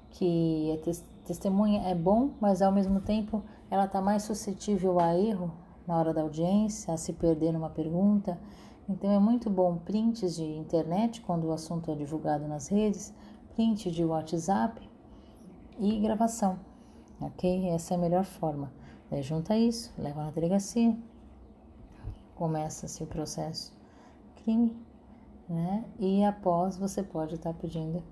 que testemunha é bom, mas ao mesmo tempo ela está mais suscetível a erro na hora da audiência, a se perder numa pergunta. Então é muito bom prints de internet quando o assunto é divulgado nas redes, print de WhatsApp e gravação, ok? Essa é a melhor forma. Daí junta isso, leva na delegacia, começa-se o processo crime, né? E após você pode estar pedindo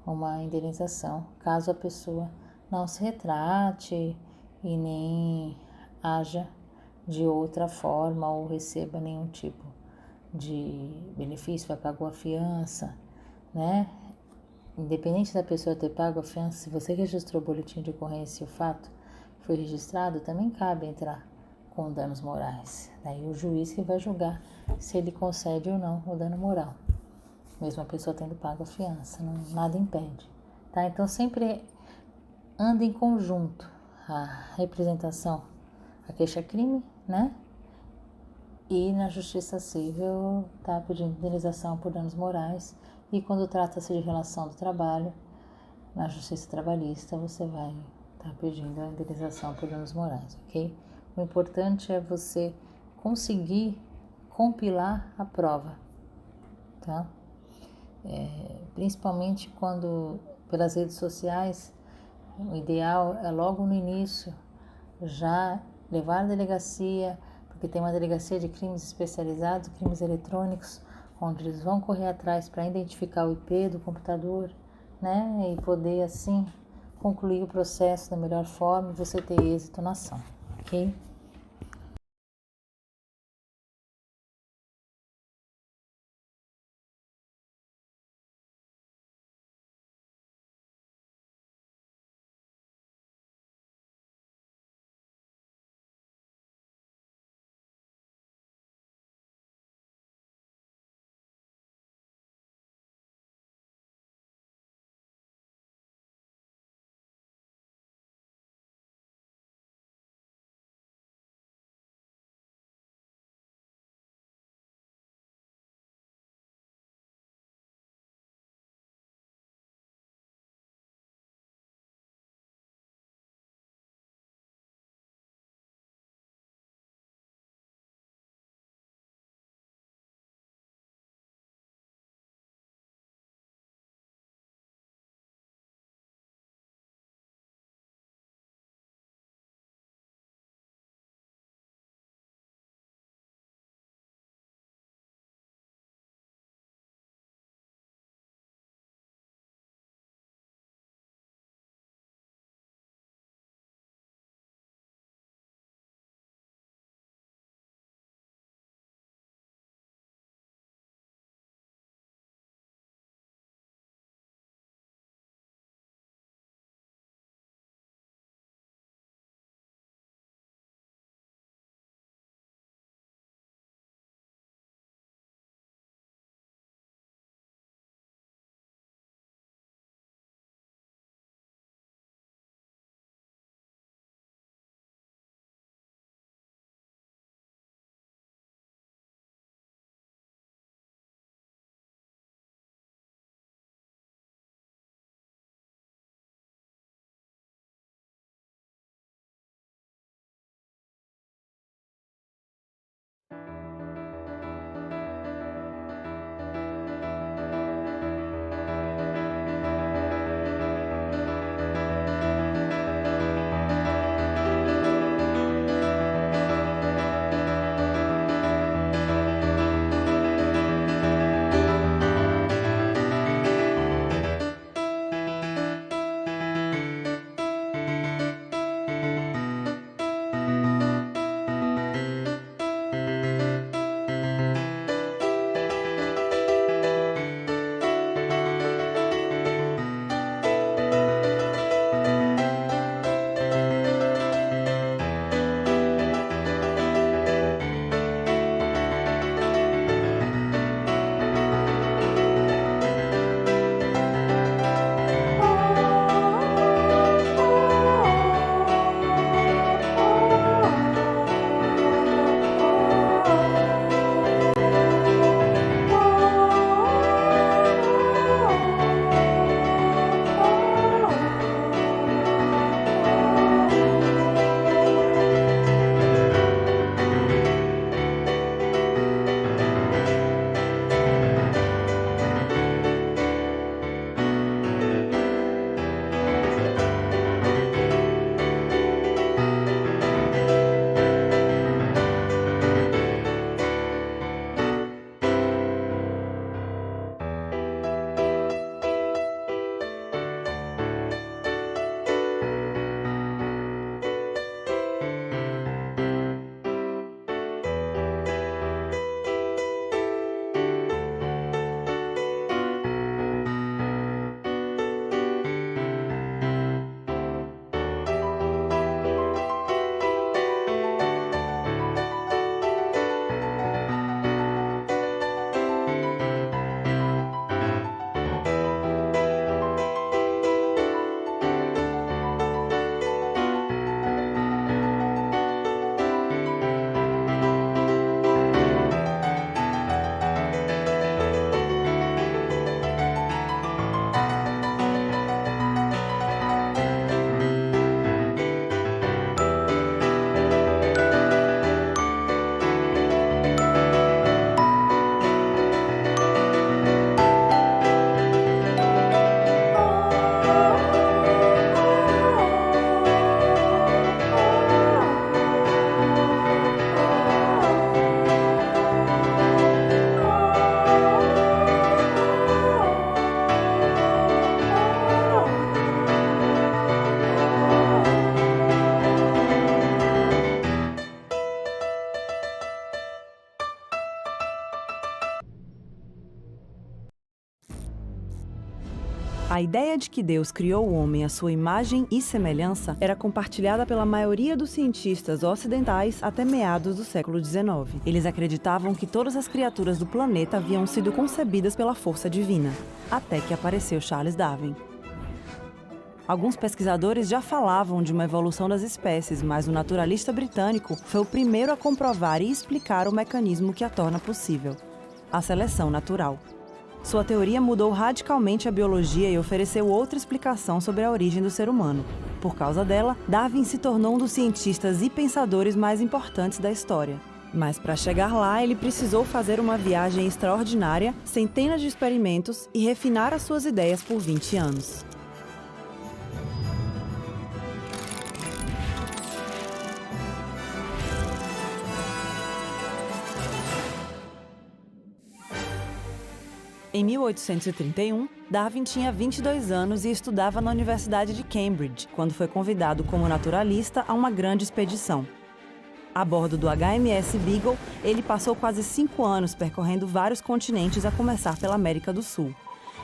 uma indenização, caso a pessoa não se retrate e nem haja de outra forma ou receba nenhum tipo de benefício, vai pagar a fiança, né? Independente da pessoa ter pago a fiança, se você registrou o boletim de ocorrência e o fato foi registrado, também cabe entrar com danos morais. Daí o juiz que vai julgar se ele concede ou não o dano moral, mesmo a pessoa tendo pago a fiança, não, nada impede, tá? Então sempre anda em conjunto a representação, a queixa-crime, né? E na justiça civil tá pedindo indenização por danos morais, e quando trata-se de relação do trabalho, na justiça trabalhista você vai estar pedindo a indenização por danos morais, ok? O importante é você conseguir compilar a prova, tá? Principalmente quando pelas redes sociais, o ideal é logo no início já levar a delegacia, porque tem uma delegacia de crimes especializados, crimes eletrônicos, onde eles vão correr atrás para identificar o IP do computador, né? E poder assim concluir o processo da melhor forma e você ter êxito na ação, ok? A ideia de que Deus criou o homem à sua imagem e semelhança era compartilhada pela maioria dos cientistas ocidentais até meados do século XIX. Eles acreditavam que todas as criaturas do planeta haviam sido concebidas pela força divina, até que apareceu Charles Darwin. Alguns pesquisadores já falavam de uma evolução das espécies, mas o naturalista britânico foi o primeiro a comprovar e explicar o mecanismo que a torna possível: a seleção natural. Sua teoria mudou radicalmente a biologia e ofereceu outra explicação sobre a origem do ser humano. Por causa dela, Darwin se tornou um dos cientistas e pensadores mais importantes da história. Mas para chegar lá, ele precisou fazer uma viagem extraordinária, centenas de experimentos e refinar as suas ideias por 20 anos. Em 1831, Darwin tinha 22 anos e estudava na Universidade de Cambridge, quando foi convidado como naturalista a uma grande expedição. A bordo do HMS Beagle, ele passou quase 5 anos percorrendo vários continentes, a começar pela América do Sul.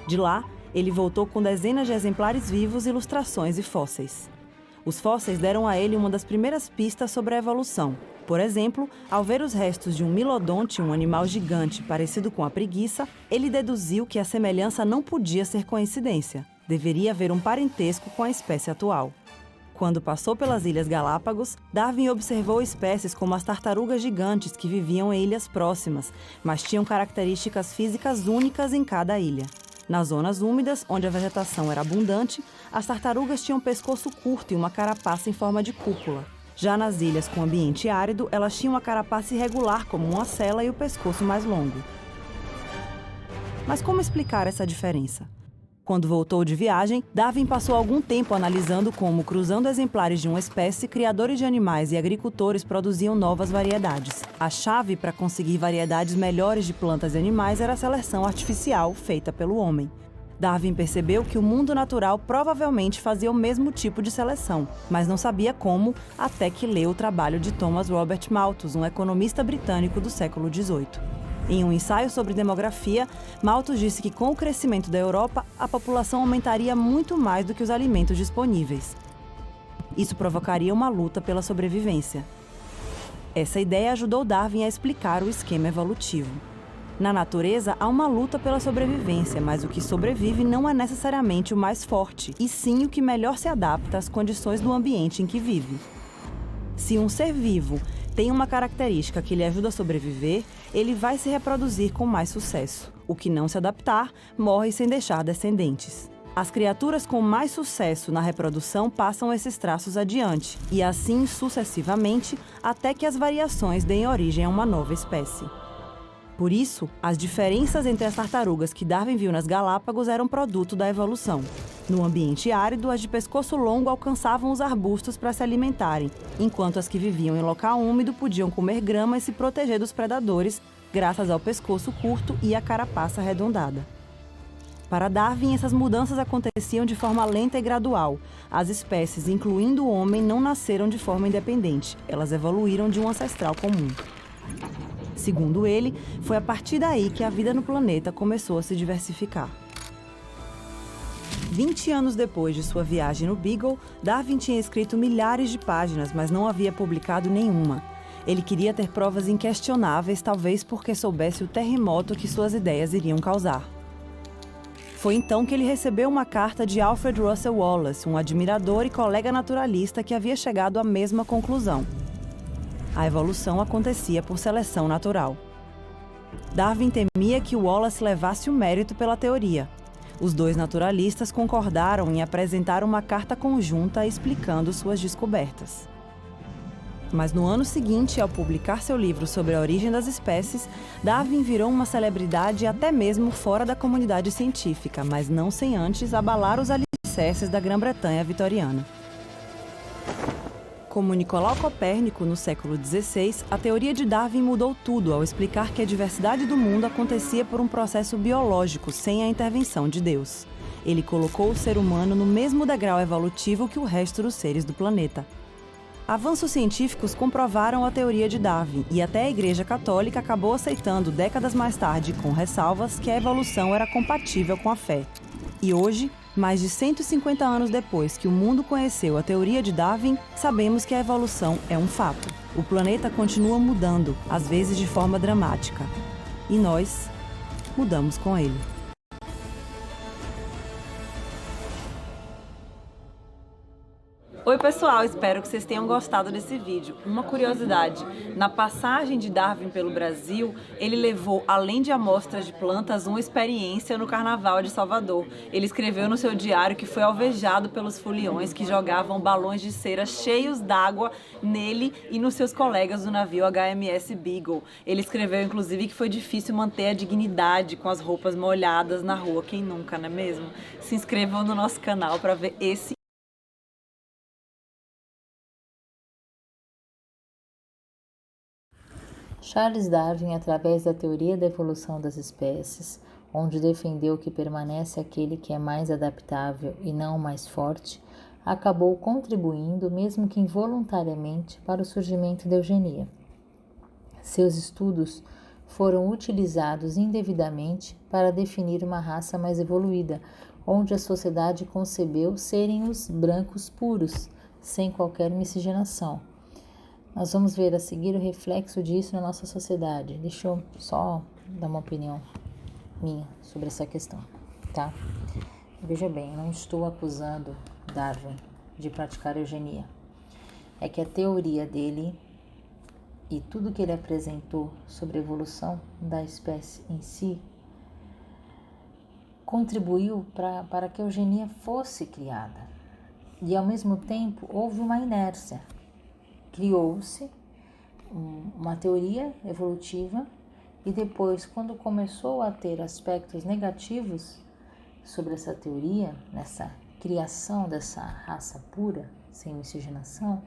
De lá, ele voltou com dezenas de exemplares vivos, ilustrações e fósseis. Os fósseis deram a ele uma das primeiras pistas sobre a evolução. Por exemplo, ao ver os restos de um milodonte, um animal gigante parecido com a preguiça, ele deduziu que a semelhança não podia ser coincidência. Deveria haver um parentesco com a espécie atual. Quando passou pelas Ilhas Galápagos, Darwin observou espécies como as tartarugas gigantes que viviam em ilhas próximas, mas tinham características físicas únicas em cada ilha. Nas zonas úmidas, onde a vegetação era abundante, as tartarugas tinham um pescoço curto e uma carapaça em forma de cúpula. Já nas ilhas com ambiente árido, elas tinham uma carapaça irregular como uma sela e o pescoço mais longo. Mas como explicar essa diferença? Quando voltou de viagem, Darwin passou algum tempo analisando como, cruzando exemplares de uma espécie, criadores de animais e agricultores produziam novas variedades. A chave para conseguir variedades melhores de plantas e animais era a seleção artificial feita pelo homem. Darwin percebeu que o mundo natural provavelmente fazia o mesmo tipo de seleção, mas não sabia como, até que leu o trabalho de Thomas Robert Malthus, um economista britânico do século XVIII. Em um ensaio sobre demografia, Malthus disse que com o crescimento da Europa, a população aumentaria muito mais do que os alimentos disponíveis. Isso provocaria uma luta pela sobrevivência. Essa ideia ajudou Darwin a explicar o esquema evolutivo. Na natureza, há uma luta pela sobrevivência, mas o que sobrevive não é necessariamente o mais forte, e sim o que melhor se adapta às condições do ambiente em que vive. Se um ser vivo tem uma característica que lhe ajuda a sobreviver, ele vai se reproduzir com mais sucesso. O que não se adaptar, morre sem deixar descendentes. As criaturas com mais sucesso na reprodução passam esses traços adiante, e assim sucessivamente, até que as variações deem origem a uma nova espécie. Por isso, as diferenças entre as tartarugas que Darwin viu nas Galápagos eram produto da evolução. No ambiente árido, as de pescoço longo alcançavam os arbustos para se alimentarem, enquanto as que viviam em local úmido podiam comer grama e se proteger dos predadores, graças ao pescoço curto e à carapaça arredondada. Para Darwin, essas mudanças aconteciam de forma lenta e gradual. As espécies, incluindo o homem, não nasceram de forma independente, elas evoluíram de um ancestral comum. Segundo ele, foi a partir daí que a vida no planeta começou a se diversificar. 20 anos depois de sua viagem no Beagle, Darwin tinha escrito milhares de páginas, mas não havia publicado nenhuma. Ele queria ter provas inquestionáveis, talvez porque soubesse o terremoto que suas ideias iriam causar. Foi então que ele recebeu uma carta de Alfred Russel Wallace, um admirador e colega naturalista que havia chegado à mesma conclusão. A evolução acontecia por seleção natural. Darwin temia que Wallace levasse o mérito pela teoria. Os dois naturalistas concordaram em apresentar uma carta conjunta explicando suas descobertas. Mas no ano seguinte, ao publicar seu livro sobre a origem das espécies, Darwin virou uma celebridade até mesmo fora da comunidade científica, mas não sem antes abalar os alicerces da Grã-Bretanha vitoriana. Como Nicolau Copérnico, no século XVI, a teoria de Darwin mudou tudo ao explicar que a diversidade do mundo acontecia por um processo biológico, sem a intervenção de Deus. Ele colocou o ser humano no mesmo degrau evolutivo que o resto dos seres do planeta. Avanços científicos comprovaram a teoria de Darwin, e até a Igreja Católica acabou aceitando décadas mais tarde, com ressalvas, que a evolução era compatível com a fé. E hoje, Mais de 150 anos depois que o mundo conheceu a teoria de Darwin, sabemos que a evolução é um fato. O planeta continua mudando, às vezes de forma dramática. E nós mudamos com ele. Oi pessoal, espero que vocês tenham gostado desse vídeo. Uma curiosidade, na passagem de Darwin pelo Brasil, ele levou, além de amostras de plantas, uma experiência no Carnaval de Salvador. Ele escreveu no seu diário que foi alvejado pelos foliões que jogavam balões de cera cheios d'água nele e nos seus colegas do navio HMS Beagle. Ele escreveu inclusive que foi difícil manter a dignidade com as roupas molhadas na rua, quem nunca, não é mesmo? Se inscrevam no nosso canal para ver esse Charles Darwin, através da teoria da evolução das espécies, onde defendeu que permanece aquele que é mais adaptável e não o mais forte, acabou contribuindo, mesmo que involuntariamente, para o surgimento da eugenia. Seus estudos foram utilizados indevidamente para definir uma raça mais evoluída, onde a sociedade concebeu serem os brancos puros, sem qualquer miscigenação. Nós vamos ver a seguir o reflexo disso na nossa sociedade. Deixa eu só dar uma opinião minha sobre essa questão, tá? Veja bem, eu não estou acusando Darwin de praticar eugenia. É que a teoria dele e tudo que ele apresentou sobre a evolução da espécie em si contribuiu para que a eugenia fosse criada. E ao mesmo tempo houve uma inércia. Criou-se uma teoria evolutiva e depois, quando começou a ter aspectos negativos sobre essa teoria, nessa criação dessa raça pura, sem miscigenação,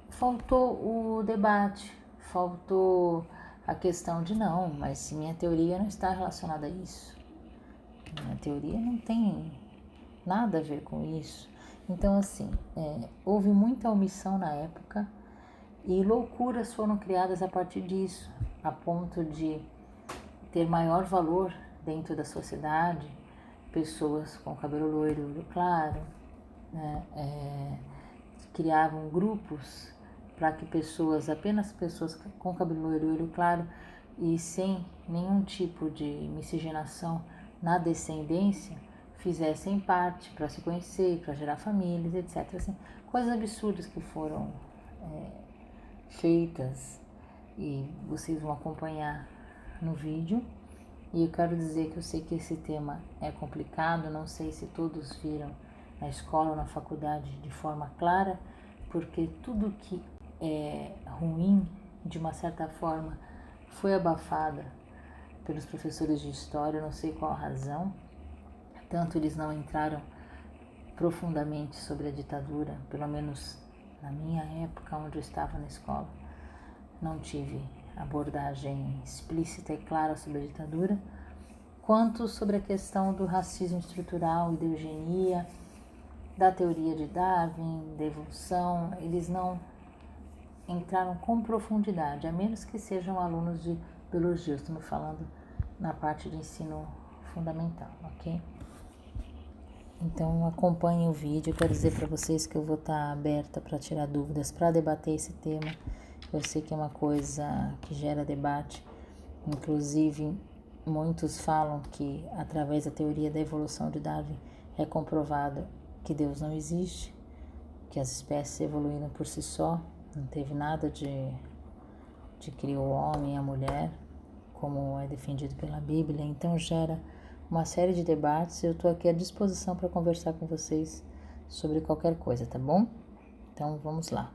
faltou o debate, faltou a questão de não, mas minha teoria não está relacionada a isso. Minha teoria não tem nada a ver com isso. Então, assim, houve muita omissão na época e loucuras foram criadas a partir disso, a ponto de ter maior valor dentro da sociedade, pessoas com cabelo loiro e olho claro, né? Criavam grupos para que apenas pessoas com cabelo loiro e olho claro e sem nenhum tipo de miscigenação na descendência, fizessem parte para se conhecer, para gerar famílias, etc. Assim, coisas absurdas que foram feitas e vocês vão acompanhar no vídeo. E eu quero dizer que eu sei que esse tema é complicado, não sei se todos viram na escola ou na faculdade de forma clara, porque tudo que é ruim, de uma certa forma, foi abafada pelos professores de história, eu não sei qual a razão. Tanto eles não entraram profundamente sobre a ditadura, pelo menos na minha época, onde eu estava na escola, não tive abordagem explícita e clara sobre a ditadura, quanto sobre a questão do racismo estrutural e da eugenia, da teoria de Darwin, da evolução. Eles não entraram com profundidade, a menos que sejam alunos de biologia. Estamos falando na parte de ensino fundamental, ok? Então acompanhem o vídeo. Eu quero dizer para vocês que eu vou estar aberta para tirar dúvidas, para debater esse tema. Eu sei que é uma coisa que gera debate. Inclusive, muitos falam que através da teoria da evolução de Darwin é comprovado que Deus não existe, que as espécies evoluíram por si só, não teve nada de criou o homem e a mulher, como é defendido pela Bíblia. Então gera uma série de debates. Eu estou aqui à disposição para conversar com vocês sobre qualquer coisa, tá bom? Então vamos lá.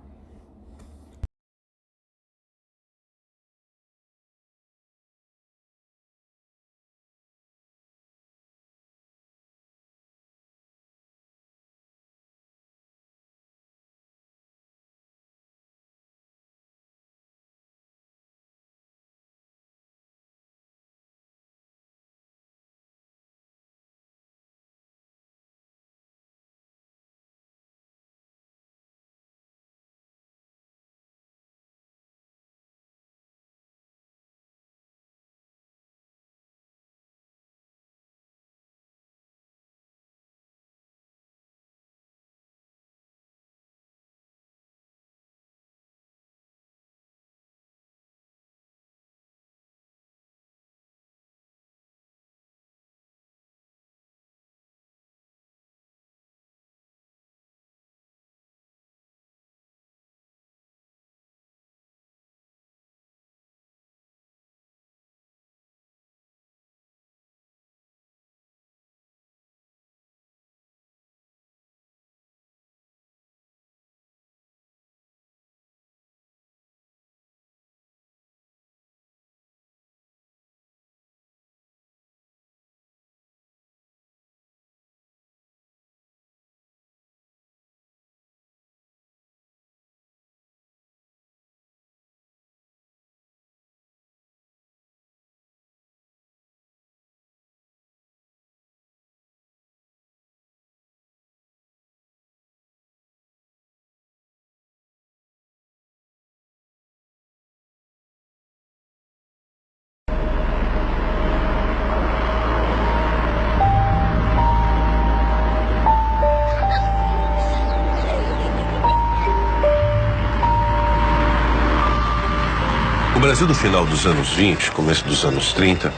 O Brasil do final dos anos 20, começo dos anos 30,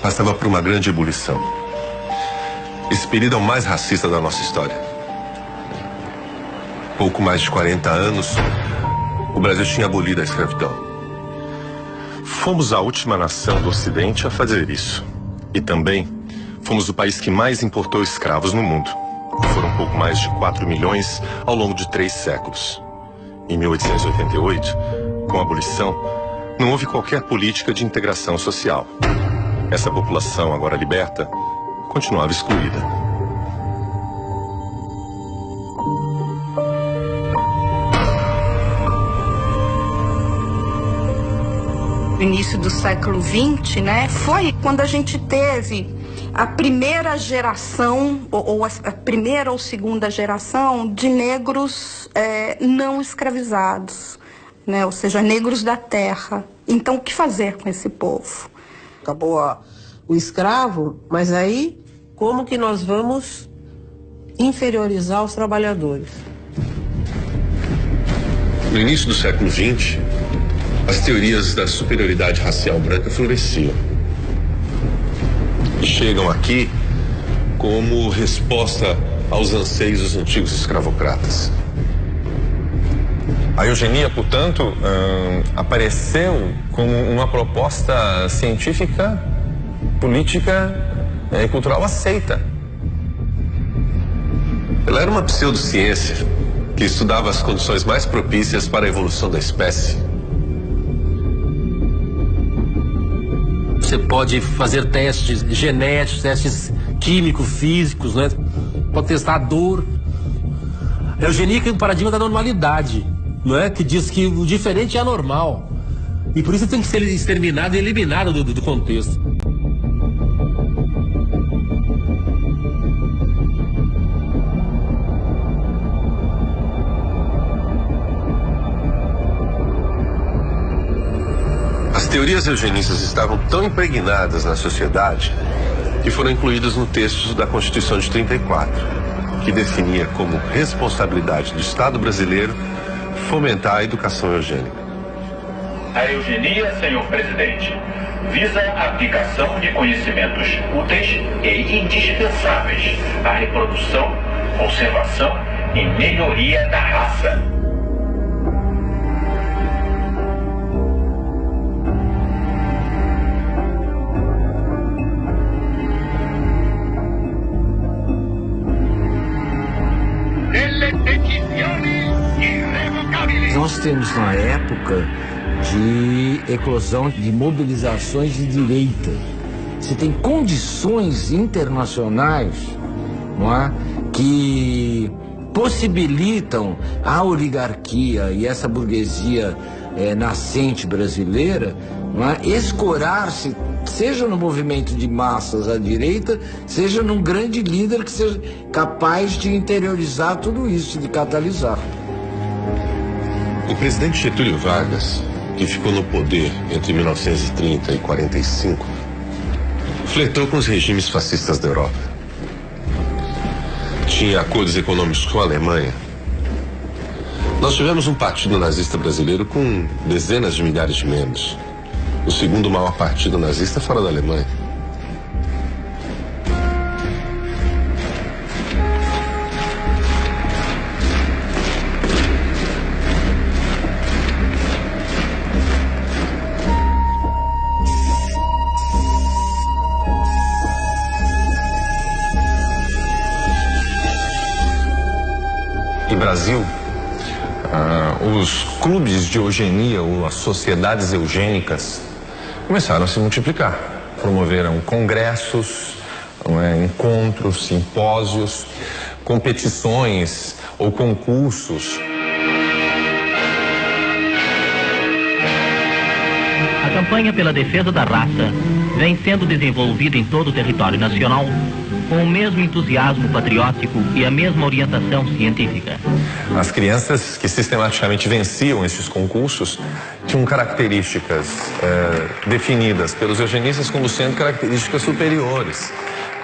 passava por uma grande ebulição. Esse período é o mais racista da nossa história. Pouco mais de 40 anos, o Brasil tinha abolido a escravidão. Fomos a última nação do Ocidente a fazer isso. E também fomos o país que mais importou escravos no mundo. Foram pouco mais de 4 milhões ao longo de 3 séculos. Em 1888, com a abolição, não houve qualquer política de integração social. Essa população, agora liberta, continuava excluída. No início do século XX, né, foi quando a gente teve a primeira geração, ou a primeira ou segunda geração de negros não escravizados, né, ou seja, negros da terra. Então, o que fazer com esse povo? Acabou o escravo, mas aí como que nós vamos inferiorizar os trabalhadores? No início do século XX, as teorias da superioridade racial branca floresciam. E chegam aqui como resposta aos anseios dos antigos escravocratas. A eugenia, portanto, apareceu como uma proposta científica, política e cultural aceita. Ela era uma pseudociência que estudava as condições mais propícias para a evolução da espécie. Você pode fazer testes genéticos, testes químicos, físicos, né? Pode testar a dor. A eugenia é um paradigma da normalidade, não é? Que diz que o diferente é anormal. E por isso tem que ser exterminado e eliminado do contexto. As teorias eugenistas estavam tão impregnadas na sociedade que foram incluídas no texto da Constituição de 34, que definia como responsabilidade do Estado brasileiro fomentar a educação eugênica. A eugenia, senhor presidente, visa a aplicação de conhecimentos úteis e indispensáveis à reprodução, conservação e melhoria da raça. Nós temos uma época de eclosão de mobilizações de direita. Você tem condições internacionais, não é, que possibilitam a oligarquia e essa burguesia nascente brasileira, não é, escorar-se, seja no movimento de massas à direita, seja num grande líder que seja capaz de interiorizar tudo isso, de catalisar. O presidente Getúlio Vargas, que ficou no poder entre 1930 e 45, flertou com os regimes fascistas da Europa. Tinha acordos econômicos com a Alemanha. Nós tivemos um partido nazista brasileiro com dezenas de milhares de membros. O segundo maior partido nazista fora da Alemanha. No Brasil, os clubes de eugenia ou as sociedades eugênicas começaram a se multiplicar. Promoveram congressos, encontros, simpósios, competições ou concursos. A campanha pela defesa da raça vem sendo desenvolvida em todo o território nacional com o mesmo entusiasmo patriótico e a mesma orientação científica. As crianças que sistematicamente venciam esses concursos tinham características definidas pelos eugenistas como sendo características superiores,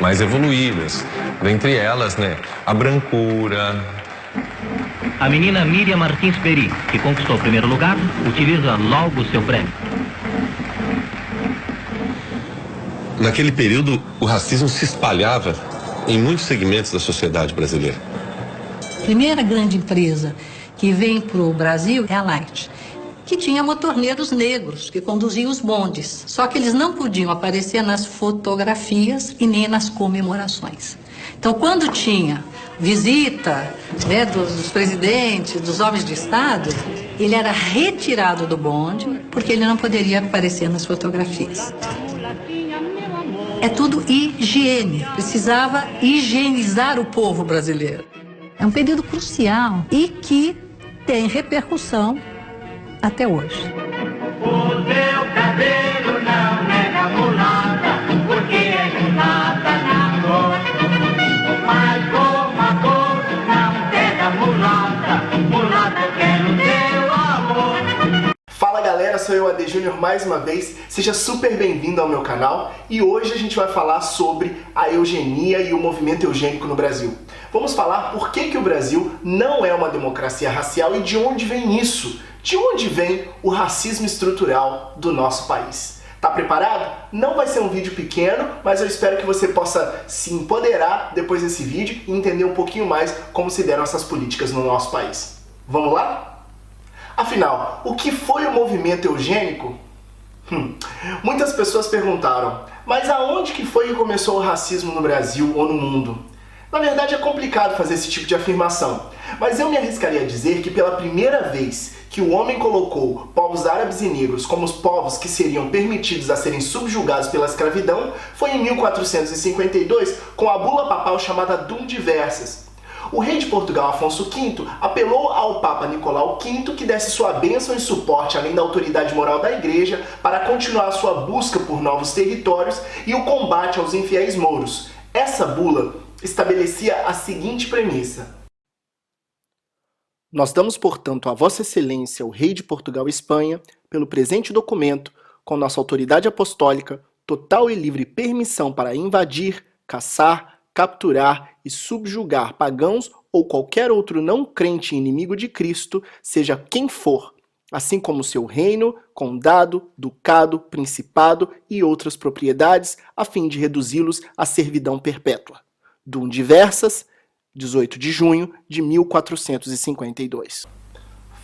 mais evoluídas. Dentre elas, a brancura. A menina Miriam Martins Peri, que conquistou o primeiro lugar, utiliza logo o seu prêmio. Naquele período, o racismo se espalhava em muitos segmentos da sociedade brasileira. A primeira grande empresa que vem para o Brasil é a Light, que tinha motorneiros negros que conduziam os bondes. Só que eles não podiam aparecer nas fotografias e nem nas comemorações. Então, quando tinha visita, né, dos presidentes, dos homens de Estado, ele era retirado do bonde porque ele não poderia aparecer nas fotografias. É tudo higiene. Precisava higienizar o povo brasileiro. É um período crucial e que tem repercussão até hoje. O teu cabelo não é da mulata, porque é mulata na cor. Mas como a cor não é da mulata, mulata eu quero teu amor. Fala galera, sou eu, AD Júnior, mais uma vez. Seja super bem-vindo ao meu canal e hoje a gente vai falar sobre a eugenia e o movimento eugênico no Brasil. Vamos falar por que o Brasil não é uma democracia racial e de onde vem isso? De onde vem o racismo estrutural do nosso país? Tá preparado? Não vai ser um vídeo pequeno, mas eu espero que você possa se empoderar depois desse vídeo e entender um pouquinho mais como se deram essas políticas no nosso país. Vamos lá? Afinal, o que foi o movimento eugênico? Muitas pessoas perguntaram, mas aonde que foi que começou o racismo no Brasil ou no mundo? Na verdade é complicado fazer esse tipo de afirmação, mas eu me arriscaria a dizer que pela primeira vez que o homem colocou povos árabes e negros como os povos que seriam permitidos a serem subjugados pela escravidão foi em 1452 com a bula papal chamada Dum Diversas. O rei de Portugal, Afonso V, apelou ao Papa Nicolau V que desse sua bênção e suporte, além da autoridade moral da Igreja, para continuar a sua busca por novos territórios e o combate aos infiéis mouros. Essa bula estabelecia a seguinte premissa: nós damos, portanto, a Vossa Excelência, o Rei de Portugal e Espanha, pelo presente documento, com nossa autoridade apostólica, total e livre permissão para invadir, caçar, capturar e subjugar pagãos ou qualquer outro não crente inimigo de Cristo, seja quem for, assim como seu reino, condado, ducado, principado e outras propriedades, a fim de reduzi-los à servidão perpétua. Dum Diversas, 18 de junho de 1452.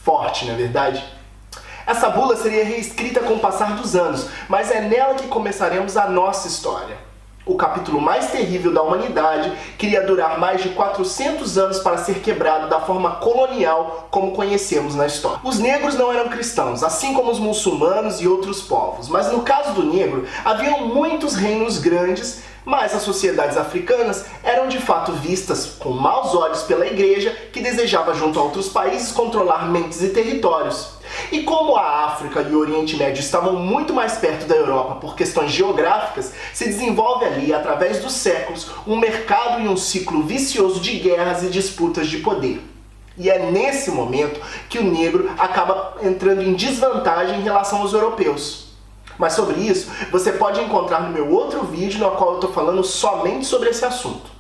Forte, não é verdade? Essa bula seria reescrita com o passar dos anos, mas é nela que começaremos a nossa história. O capítulo mais terrível da humanidade queria durar mais de 400 anos para ser quebrado da forma colonial como conhecemos na história. Os negros não eram cristãos, assim como os muçulmanos e outros povos, mas no caso do negro, haviam muitos reinos grandes, mas as sociedades africanas eram de fato vistas com maus olhos pela igreja, que desejava junto a outros países controlar mentes e territórios. E como a África e o Oriente Médio estavam muito mais perto da Europa por questões geográficas, se desenvolve ali, através dos séculos, um mercado e um ciclo vicioso de guerras e disputas de poder. E é nesse momento que o negro acaba entrando em desvantagem em relação aos europeus. Mas sobre isso, você pode encontrar no meu outro vídeo no qual eu estou falando somente sobre esse assunto.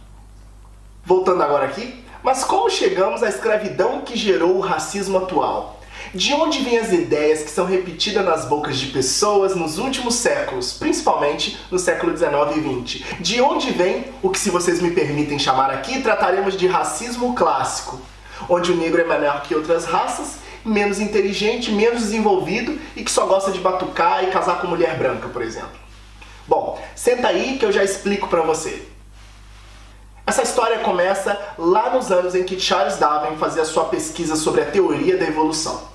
Voltando agora aqui, mas como chegamos à escravidão que gerou o racismo atual? De onde vêm as ideias que são repetidas nas bocas de pessoas nos últimos séculos, principalmente no século XIX e XX? De onde vem o que, se vocês me permitem chamar aqui, trataremos de racismo clássico, onde o negro é menor que outras raças, menos inteligente, menos desenvolvido e que só gosta de batucar e casar com mulher branca, por exemplo. Bom, senta aí que eu já explico pra você. Essa história começa lá nos anos em que Charles Darwin fazia sua pesquisa sobre a teoria da evolução.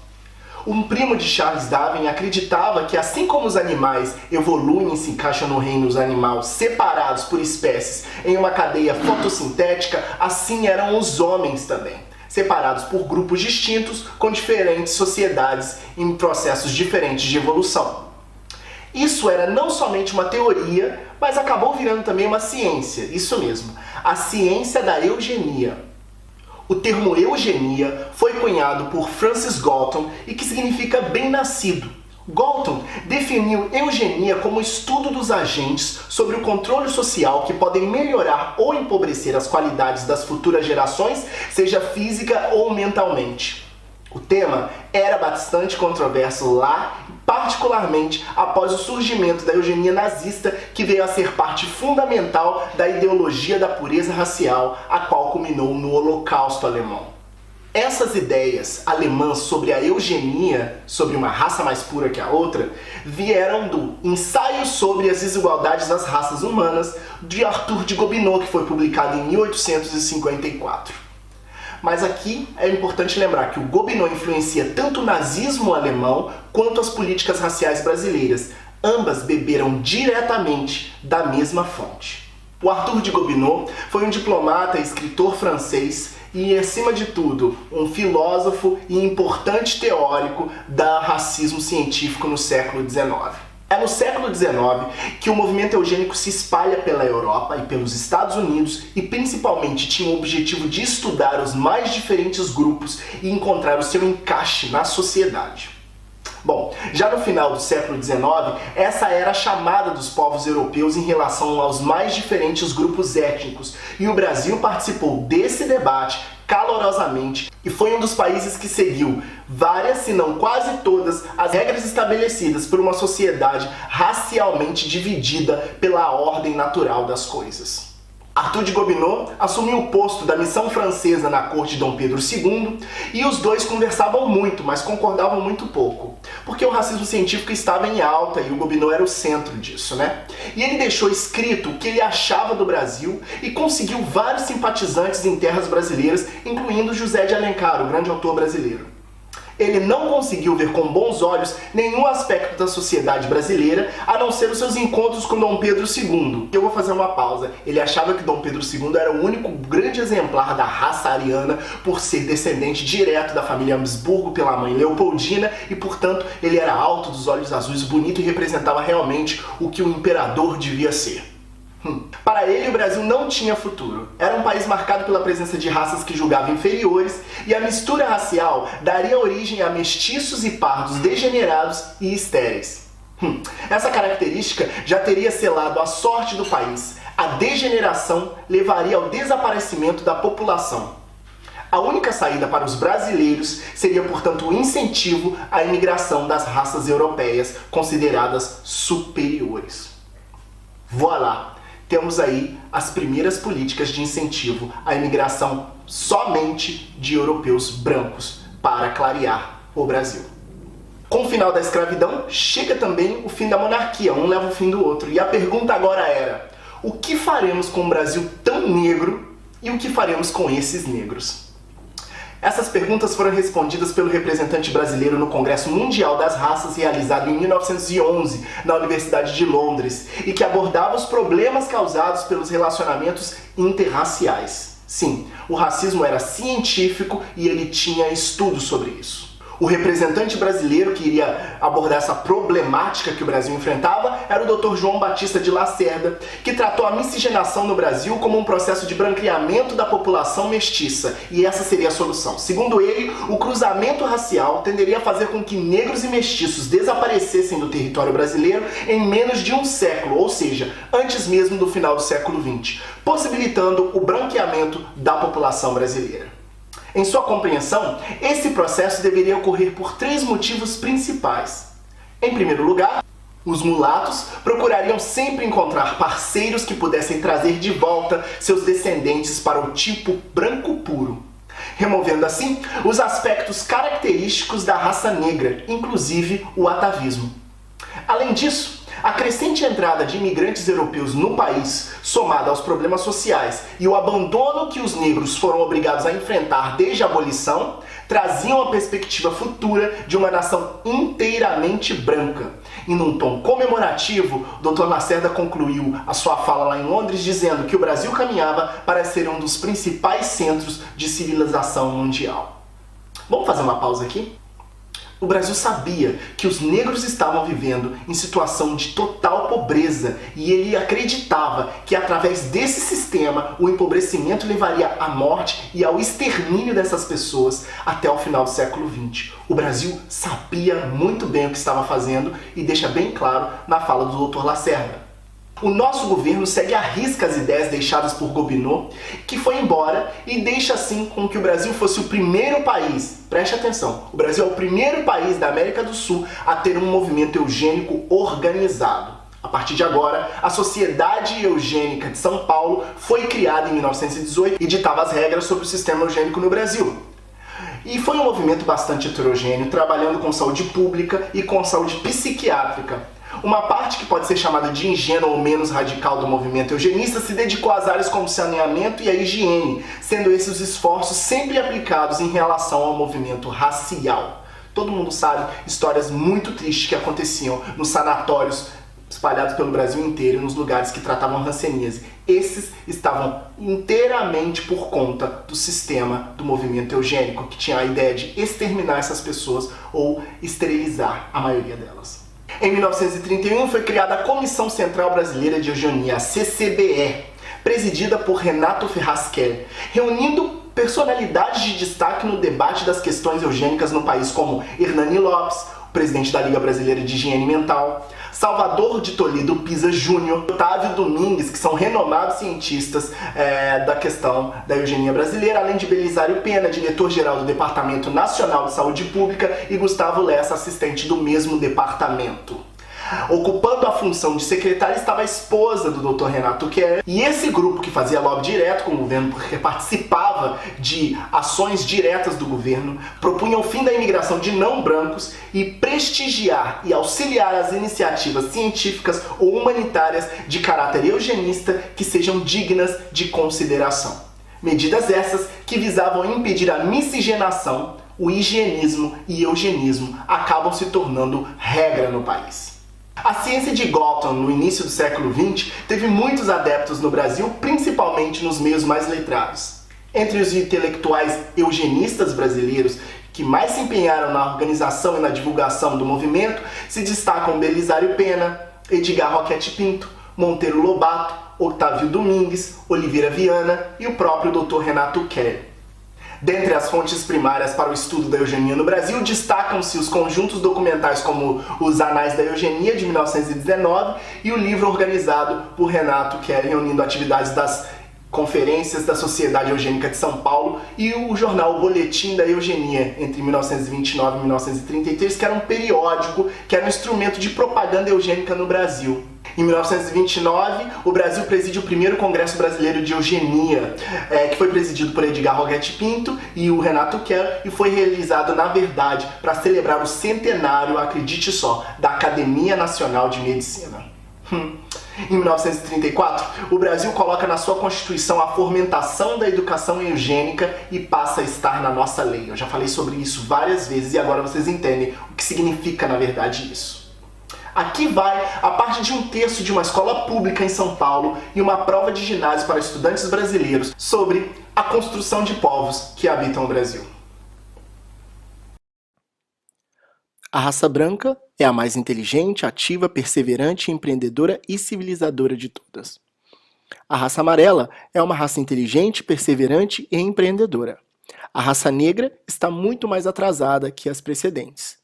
Um primo de Charles Darwin acreditava que, assim como os animais evoluem e se encaixam no reino dos animais separados por espécies em uma cadeia fotossintética, assim eram os homens também, separados por grupos distintos com diferentes sociedades em processos diferentes de evolução. Isso era não somente uma teoria, mas acabou virando também uma ciência, isso mesmo, a ciência da eugenia. O termo eugenia foi cunhado por Francis Galton e que significa bem-nascido. Galton definiu eugenia como o estudo dos agentes sobre o controle social que podem melhorar ou empobrecer as qualidades das futuras gerações, seja física ou mentalmente. O tema era bastante controverso lá, particularmente após o surgimento da eugenia nazista, que veio a ser parte fundamental da ideologia da pureza racial, a qual culminou no Holocausto alemão. Essas ideias alemãs sobre a eugenia, sobre uma raça mais pura que a outra, vieram do Ensaio sobre as Desigualdades das Raças Humanas, de Arthur de Gobineau, que foi publicado em 1854. Mas aqui é importante lembrar que o Gobineau influencia tanto o nazismo alemão quanto as políticas raciais brasileiras. Ambas beberam diretamente da mesma fonte. O Arthur de Gobineau foi um diplomata e escritor francês e, acima de tudo, um filósofo e importante teórico do racismo científico no século XIX. É no século XIX que o movimento eugênico se espalha pela Europa e pelos Estados Unidos e principalmente tinha o objetivo de estudar os mais diferentes grupos e encontrar o seu encaixe na sociedade. Bom, já no final do século XIX, essa era a chamada dos povos europeus em relação aos mais diferentes grupos étnicos, e o Brasil participou desse debate calorosamente e foi um dos países que seguiu várias, se não quase todas, as regras estabelecidas por uma sociedade racialmente dividida pela ordem natural das coisas. Arthur de Gobineau assumiu o posto da missão francesa na corte de Dom Pedro II e os dois conversavam muito, mas concordavam muito pouco, porque o racismo científico estava em alta e o Gobineau era o centro disso, né? E ele deixou escrito o que ele achava do Brasil e conseguiu vários simpatizantes em terras brasileiras, incluindo José de Alencar, o grande autor brasileiro. Ele não conseguiu ver com bons olhos nenhum aspecto da sociedade brasileira, a não ser os seus encontros com Dom Pedro II. Eu vou fazer uma pausa. Ele achava que Dom Pedro II era o único grande exemplar da raça ariana por ser descendente direto da família Habsburgo pela mãe Leopoldina e, portanto, ele era alto, dos olhos azuis, bonito e representava realmente o que o imperador devia ser. Para ele, o Brasil não tinha futuro. Era um país marcado pela presença de raças que julgavam inferiores e a mistura racial daria origem a mestiços e pardos degenerados e estéreis. Essa característica já teria selado a sorte do país. A degeneração levaria ao desaparecimento da população. A única saída para os brasileiros seria, portanto, o incentivo à imigração das raças europeias consideradas superiores. Voilà! Temos aí as primeiras políticas de incentivo à imigração somente de europeus brancos para clarear o Brasil. Com o final da escravidão, chega também o fim da monarquia, um leva o fim do outro. E a pergunta agora era: o que faremos com um Brasil tão negro e o que faremos com esses negros? Essas perguntas foram respondidas pelo representante brasileiro no Congresso Mundial das Raças, realizado em 1911 na Universidade de Londres, e que abordava os problemas causados pelos relacionamentos interraciais. Sim, o racismo era científico e ele tinha estudos sobre isso. O representante brasileiro que iria abordar essa problemática que o Brasil enfrentava era o Dr. João Batista de Lacerda, que tratou a miscigenação no Brasil como um processo de branqueamento da população mestiça, e essa seria a solução. Segundo ele, o cruzamento racial tenderia a fazer com que negros e mestiços desaparecessem do território brasileiro em menos de um século, ou seja, antes mesmo do final do século XX, possibilitando o branqueamento da população brasileira. Em sua compreensão, esse processo deveria ocorrer por 3 motivos principais. Em primeiro lugar, os mulatos procurariam sempre encontrar parceiros que pudessem trazer de volta seus descendentes para o tipo branco puro, removendo assim os aspectos característicos da raça negra, inclusive o atavismo. Além disso, a crescente entrada de imigrantes europeus no país, somada aos problemas sociais e o abandono que os negros foram obrigados a enfrentar desde a abolição, traziam a perspectiva futura de uma nação inteiramente branca. E num tom comemorativo, Dr. Lacerda concluiu a sua fala lá em Londres dizendo que o Brasil caminhava para ser um dos principais centros de civilização mundial. Vamos fazer uma pausa aqui? O Brasil sabia que os negros estavam vivendo em situação de total pobreza e ele acreditava que através desse sistema o empobrecimento levaria à morte e ao extermínio dessas pessoas até o final do século XX. O Brasil sabia muito bem o que estava fazendo e deixa bem claro na fala do Dr. Lacerda. O nosso governo segue à risca as ideias deixadas por Gobineau, que foi embora e deixa assim com que o Brasil fosse o primeiro país, preste atenção, o Brasil é o primeiro país da América do Sul a ter um movimento eugênico organizado. A partir de agora, a Sociedade Eugênica de São Paulo foi criada em 1918 e ditava as regras sobre o sistema eugênico no Brasil. E foi um movimento bastante heterogêneo, trabalhando com saúde pública e com saúde psiquiátrica. Uma parte que pode ser chamada de ingênua ou menos radical do movimento eugenista se dedicou às áreas como saneamento e a higiene, sendo esses os esforços sempre aplicados em relação ao movimento racial. Todo mundo sabe histórias muito tristes que aconteciam nos sanatórios espalhados pelo Brasil inteiro, nos lugares que tratavam hanseníase. Esses estavam inteiramente por conta do sistema do movimento eugênico, que tinha a ideia de exterminar essas pessoas ou esterilizar a maioria delas. Em 1931 foi criada a Comissão Central Brasileira de Eugenia, a CCBE, presidida por Renato Ferraz-Keller, reunindo personalidades de destaque no debate das questões eugênicas no país, como Hernani Lopes, o presidente da Liga Brasileira de Higiene Mental, Salvador de Toledo Pisa Júnior, Otávio Domingues, que são renomados cientistas da questão da eugenia brasileira, além de Belisário Pena, diretor-geral do Departamento Nacional de Saúde Pública, e Gustavo Lessa, assistente do mesmo departamento. Ocupando a função de secretária estava a esposa do Dr. Renato Keller, e esse grupo que fazia lobby direto com o governo, porque participava de ações diretas do governo, propunha o fim da imigração de não brancos e prestigiar e auxiliar as iniciativas científicas ou humanitárias de caráter eugenista que sejam dignas de consideração. Medidas essas que visavam impedir a miscigenação, o higienismo e eugenismo acabam se tornando regra no país. A ciência de Galton, no início do século XX, teve muitos adeptos no Brasil, principalmente nos meios mais letrados. Entre os intelectuais eugenistas brasileiros que mais se empenharam na organização e na divulgação do movimento, se destacam Belisário Pena, Edgar Roquette Pinto, Monteiro Lobato, Otávio Domingues, Oliveira Viana e o próprio Dr. Renato Keller. Dentre as fontes primárias para o estudo da eugenia no Brasil, destacam-se os conjuntos documentais como Os Anais da Eugenia, de 1919, e o livro organizado por Renato Keller, reunindo atividades das conferências da Sociedade Eugênica de São Paulo, e o jornal Boletim da Eugenia, entre 1929 e 1933, que era um periódico, que era um instrumento de propaganda eugênica no Brasil. Em 1929, o Brasil preside o primeiro Congresso Brasileiro de Eugenia, que foi presidido por Edgar Roquette Pinto e o Renato Keller, e foi realizado, na verdade, para celebrar o centenário, acredite só, da Academia Nacional de Medicina. Em 1934, o Brasil coloca na sua Constituição a fomentação da educação eugênica e passa a estar na nossa lei. Eu já falei sobre isso várias vezes e agora vocês entendem o que significa, na verdade, isso. Aqui vai a parte de um texto de uma escola pública em São Paulo e uma prova de ginásio para estudantes brasileiros sobre a construção de povos que habitam o Brasil. A raça branca é a mais inteligente, ativa, perseverante, empreendedora e civilizadora de todas. A raça amarela é uma raça inteligente, perseverante e empreendedora. A raça negra está muito mais atrasada que as precedentes.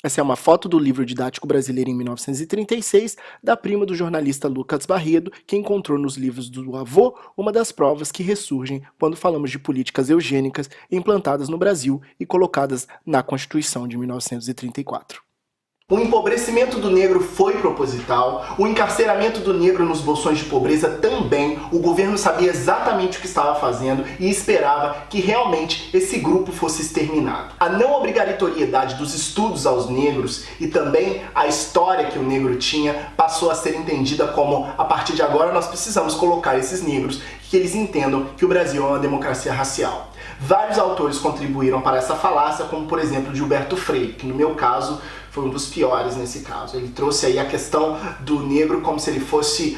Essa é uma foto do livro didático brasileiro em 1936, da prima do jornalista Lucas Barredo, que encontrou nos livros do avô uma das provas que ressurgem quando falamos de políticas eugênicas implantadas no Brasil e colocadas na Constituição de 1934. O empobrecimento do negro foi proposital, o encarceramento do negro nos bolsões de pobreza também. O governo sabia exatamente o que estava fazendo e esperava que realmente esse grupo fosse exterminado. A não obrigatoriedade dos estudos aos negros e também a história que o negro tinha passou a ser entendida como, a partir de agora nós precisamos colocar esses negros, que eles entendam que o Brasil é uma democracia racial. Vários autores contribuíram para essa falácia, como por exemplo Gilberto Freire, que no meu caso foi um dos piores nesse caso. Ele trouxe aí a questão do negro como se ele fosse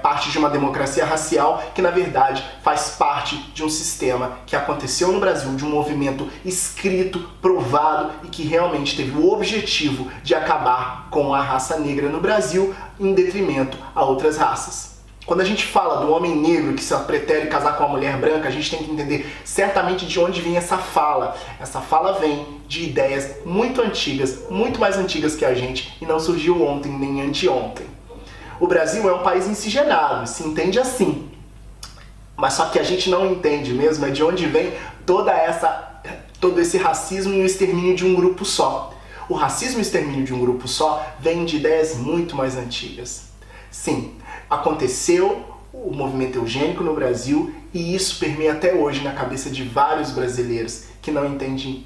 parte de uma democracia racial, que na verdade faz parte de um sistema que aconteceu no Brasil, de um movimento escrito, provado e que realmente teve o objetivo de acabar com a raça negra no Brasil em detrimento a outras raças. Quando a gente fala do homem negro que se pretere casar com uma mulher branca, a gente tem que entender certamente de onde vem essa fala. Essa fala vem de ideias muito antigas, muito mais antigas que a gente, e não surgiu ontem nem anteontem. O Brasil é um país miscigenado, se entende assim. Mas só que a gente não entende mesmo é de onde vem todo esse racismo e o extermínio de um grupo só. O racismo e o extermínio de um grupo só vem de ideias muito mais antigas. Sim, aconteceu o movimento eugênico no Brasil e isso permeia até hoje na cabeça de vários brasileiros que não entendem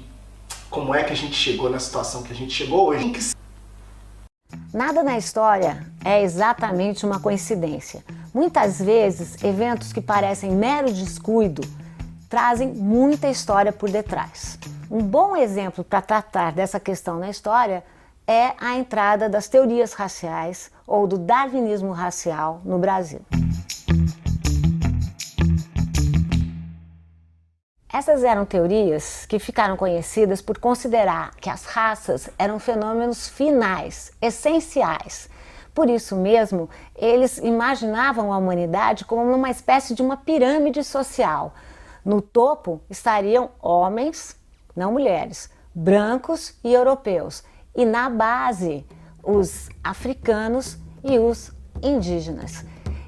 como é que a gente chegou na situação que a gente chegou hoje. Nada na história é exatamente uma coincidência. Muitas vezes, eventos que parecem mero descuido trazem muita história por detrás. Um bom exemplo para tratar dessa questão na história é a entrada das teorias raciais ou do darwinismo racial no Brasil. Essas eram teorias que ficaram conhecidas por considerar que as raças eram fenômenos finais, essenciais. Por isso mesmo, eles imaginavam a humanidade como uma espécie de uma pirâmide social. No topo estariam homens, não mulheres, brancos e europeus. E na base, os africanos e os indígenas.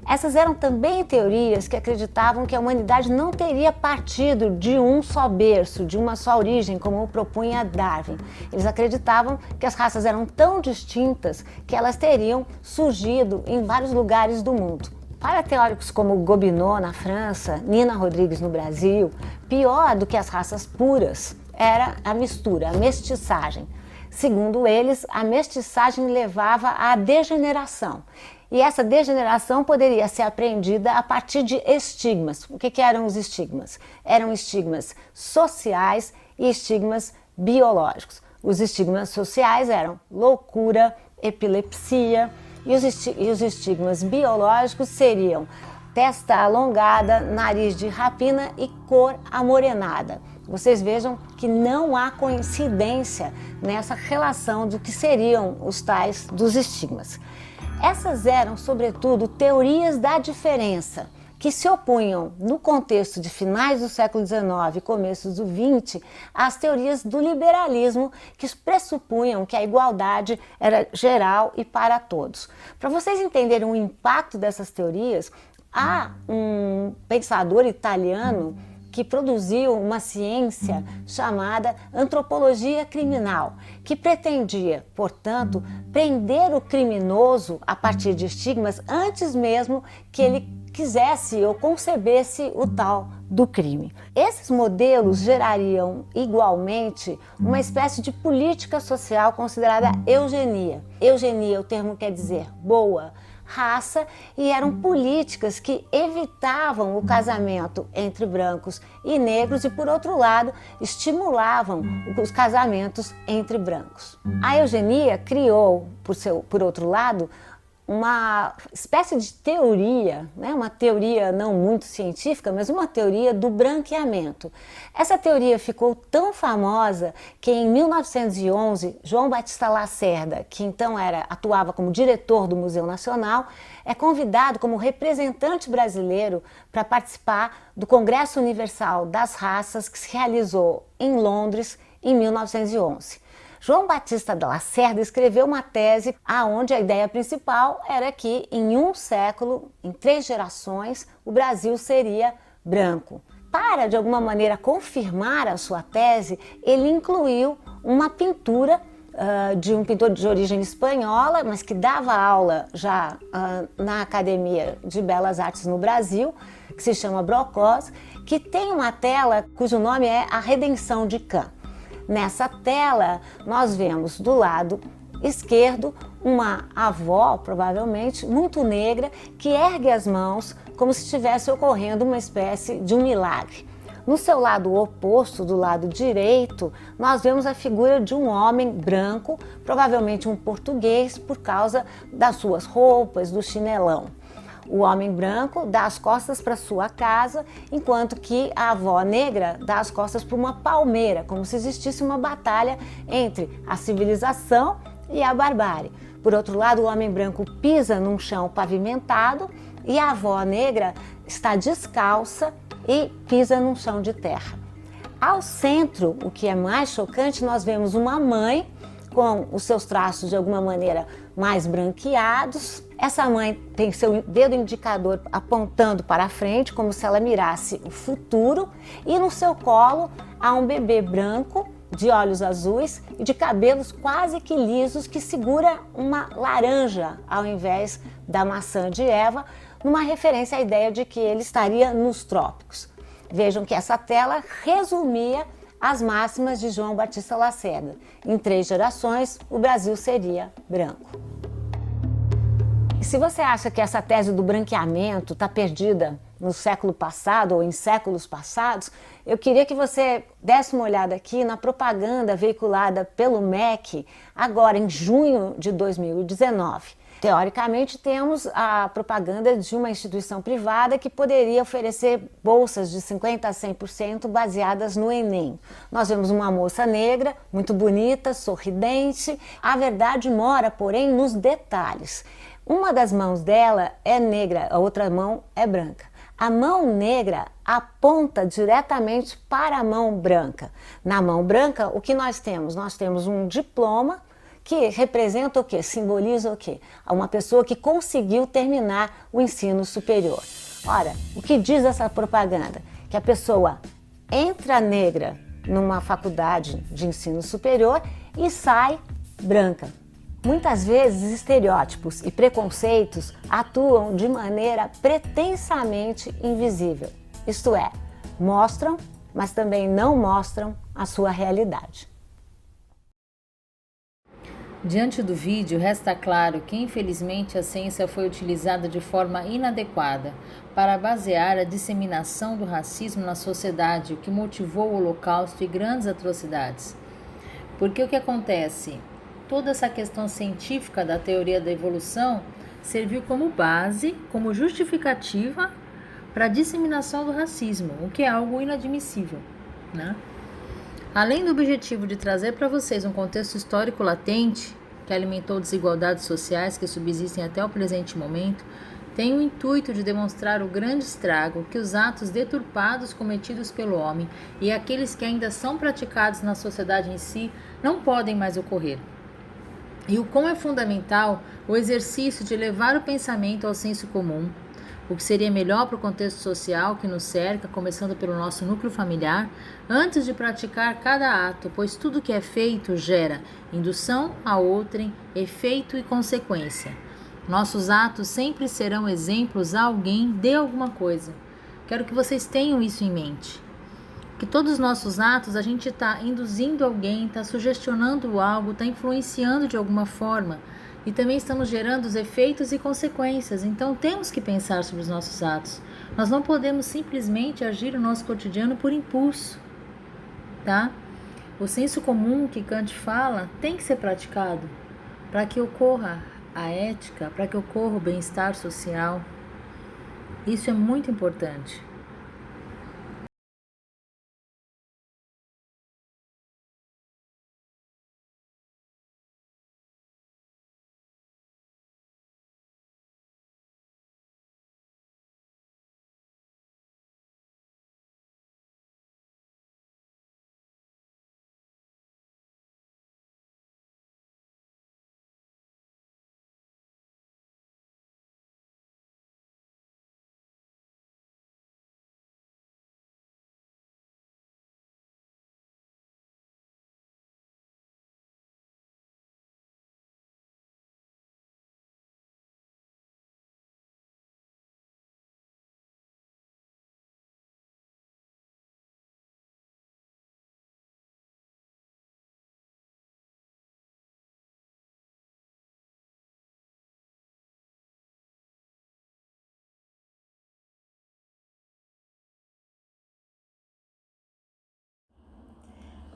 Essas eram também teorias que acreditavam que a humanidade não teria partido de um só berço, de uma só origem, como propunha Darwin. Eles acreditavam que as raças eram tão distintas que elas teriam surgido em vários lugares do mundo. Para teóricos como Gobineau na França, Nina Rodrigues no Brasil, pior do que as raças puras era a mistura, a mestiçagem. Segundo eles, a mestiçagem levava à degeneração. E essa degeneração poderia ser apreendida a partir de estigmas. O que eram os estigmas? Eram estigmas sociais e estigmas biológicos. Os estigmas sociais eram loucura, epilepsia, e os estigmas biológicos seriam testa alongada, nariz de rapina e cor amorenada. Vocês vejam que não há coincidência nessa relação do que seriam os tais dos estigmas. Essas eram, sobretudo, teorias da diferença, que se opunham, no contexto de finais do século XIX e começos do XX, às teorias do liberalismo, que pressupunham que a igualdade era geral e para todos. Para vocês entenderem o impacto dessas teorias, há um pensador italiano que produziu uma ciência chamada antropologia criminal, que pretendia, portanto, prender o criminoso a partir de estigmas antes mesmo que ele quisesse ou concebesse o tal do crime. Esses modelos gerariam igualmente uma espécie de política social considerada eugenia. Eugenia, o termo quer dizer boa raça, e eram políticas que evitavam o casamento entre brancos e negros e, por outro lado, estimulavam os casamentos entre brancos. A eugenia criou, por outro lado, uma espécie de teoria, né? Uma teoria não muito científica, mas uma teoria do branqueamento. Essa teoria ficou tão famosa que em 1911, João Batista Lacerda, que então atuava como diretor do Museu Nacional, é convidado como representante brasileiro para participar do Congresso Universal das Raças, que se realizou em Londres em 1911. João Batista Lacerda escreveu uma tese onde a ideia principal era que em um século, em 3 gerações, o Brasil seria branco. Para, de alguma maneira, confirmar a sua tese, ele incluiu uma pintura de um pintor de origem espanhola, mas que dava aula já na Academia de Belas Artes no Brasil, que se chama Brocós, que tem uma tela cujo nome é A Redenção de Cã. Nessa tela, nós vemos do lado esquerdo uma avó, provavelmente, muito negra, que ergue as mãos como se estivesse ocorrendo uma espécie de um milagre. No seu lado oposto, do lado direito, nós vemos a figura de um homem branco, provavelmente um português, por causa das suas roupas, do chinelão. O homem branco dá as costas para sua casa, enquanto que a avó negra dá as costas para uma palmeira, como se existisse uma batalha entre a civilização e a barbárie. Por outro lado, o homem branco pisa num chão pavimentado e a avó negra está descalça e pisa num chão de terra. Ao centro, o que é mais chocante, nós vemos uma mãe com os seus traços de alguma maneira mais branqueados. Essa mãe tem seu dedo indicador apontando para a frente, como se ela mirasse o futuro, e no seu colo há um bebê branco, de olhos azuis e de cabelos quase que lisos, que segura uma laranja ao invés da maçã de Eva, numa referência à ideia de que ele estaria nos trópicos. Vejam que essa tela resumia as máximas de João Batista Lacerda. Em 3 gerações, o Brasil seria branco. E se você acha que essa tese do branqueamento está perdida no século passado ou em séculos passados, eu queria que você desse uma olhada aqui na propaganda veiculada pelo MEC, agora em junho de 2019. Teoricamente, temos a propaganda de uma instituição privada que poderia oferecer bolsas de 50% a 100% baseadas no Enem. Nós vemos uma moça negra, muito bonita, sorridente. A verdade mora, porém, nos detalhes. Uma das mãos dela é negra, a outra mão é branca. A mão negra aponta diretamente para a mão branca. Na mão branca, o que nós temos? Nós temos um diploma que representa o quê? Simboliza o quê? Uma pessoa que conseguiu terminar o ensino superior. Ora, o que diz essa propaganda? Que a pessoa entra negra numa faculdade de ensino superior e sai branca. Muitas vezes, estereótipos e preconceitos atuam de maneira pretensamente invisível. Isto é, mostram, mas também não mostram a sua realidade. Diante do vídeo, resta claro que, infelizmente, a ciência foi utilizada de forma inadequada para basear a disseminação do racismo na sociedade, o que motivou o Holocausto e grandes atrocidades. Porque o que acontece? Toda essa questão científica da teoria da evolução serviu como base, como justificativa para a disseminação do racismo, o que é algo inadmissível, né? Além do objetivo de trazer para vocês um contexto histórico latente, que alimentou desigualdades sociais que subsistem até o presente momento, tem o intuito de demonstrar o grande estrago que os atos deturpados cometidos pelo homem e aqueles que ainda são praticados na sociedade em si não podem mais ocorrer. E o quão é fundamental o exercício de levar o pensamento ao senso comum, o que seria melhor para o contexto social que nos cerca, começando pelo nosso núcleo familiar, antes de praticar cada ato, pois tudo que é feito gera indução a outrem, efeito e consequência. Nossos atos sempre serão exemplos a alguém de alguma coisa. Quero que vocês tenham isso em mente. Que todos os nossos atos a gente está induzindo alguém, está sugestionando algo, está influenciando de alguma forma. E também estamos gerando os efeitos e consequências, então temos que pensar sobre os nossos atos. Nós não podemos simplesmente agir no nosso cotidiano por impulso, tá? O senso comum que Kant fala tem que ser praticado para que ocorra a ética, para que ocorra o bem-estar social. Isso é muito importante.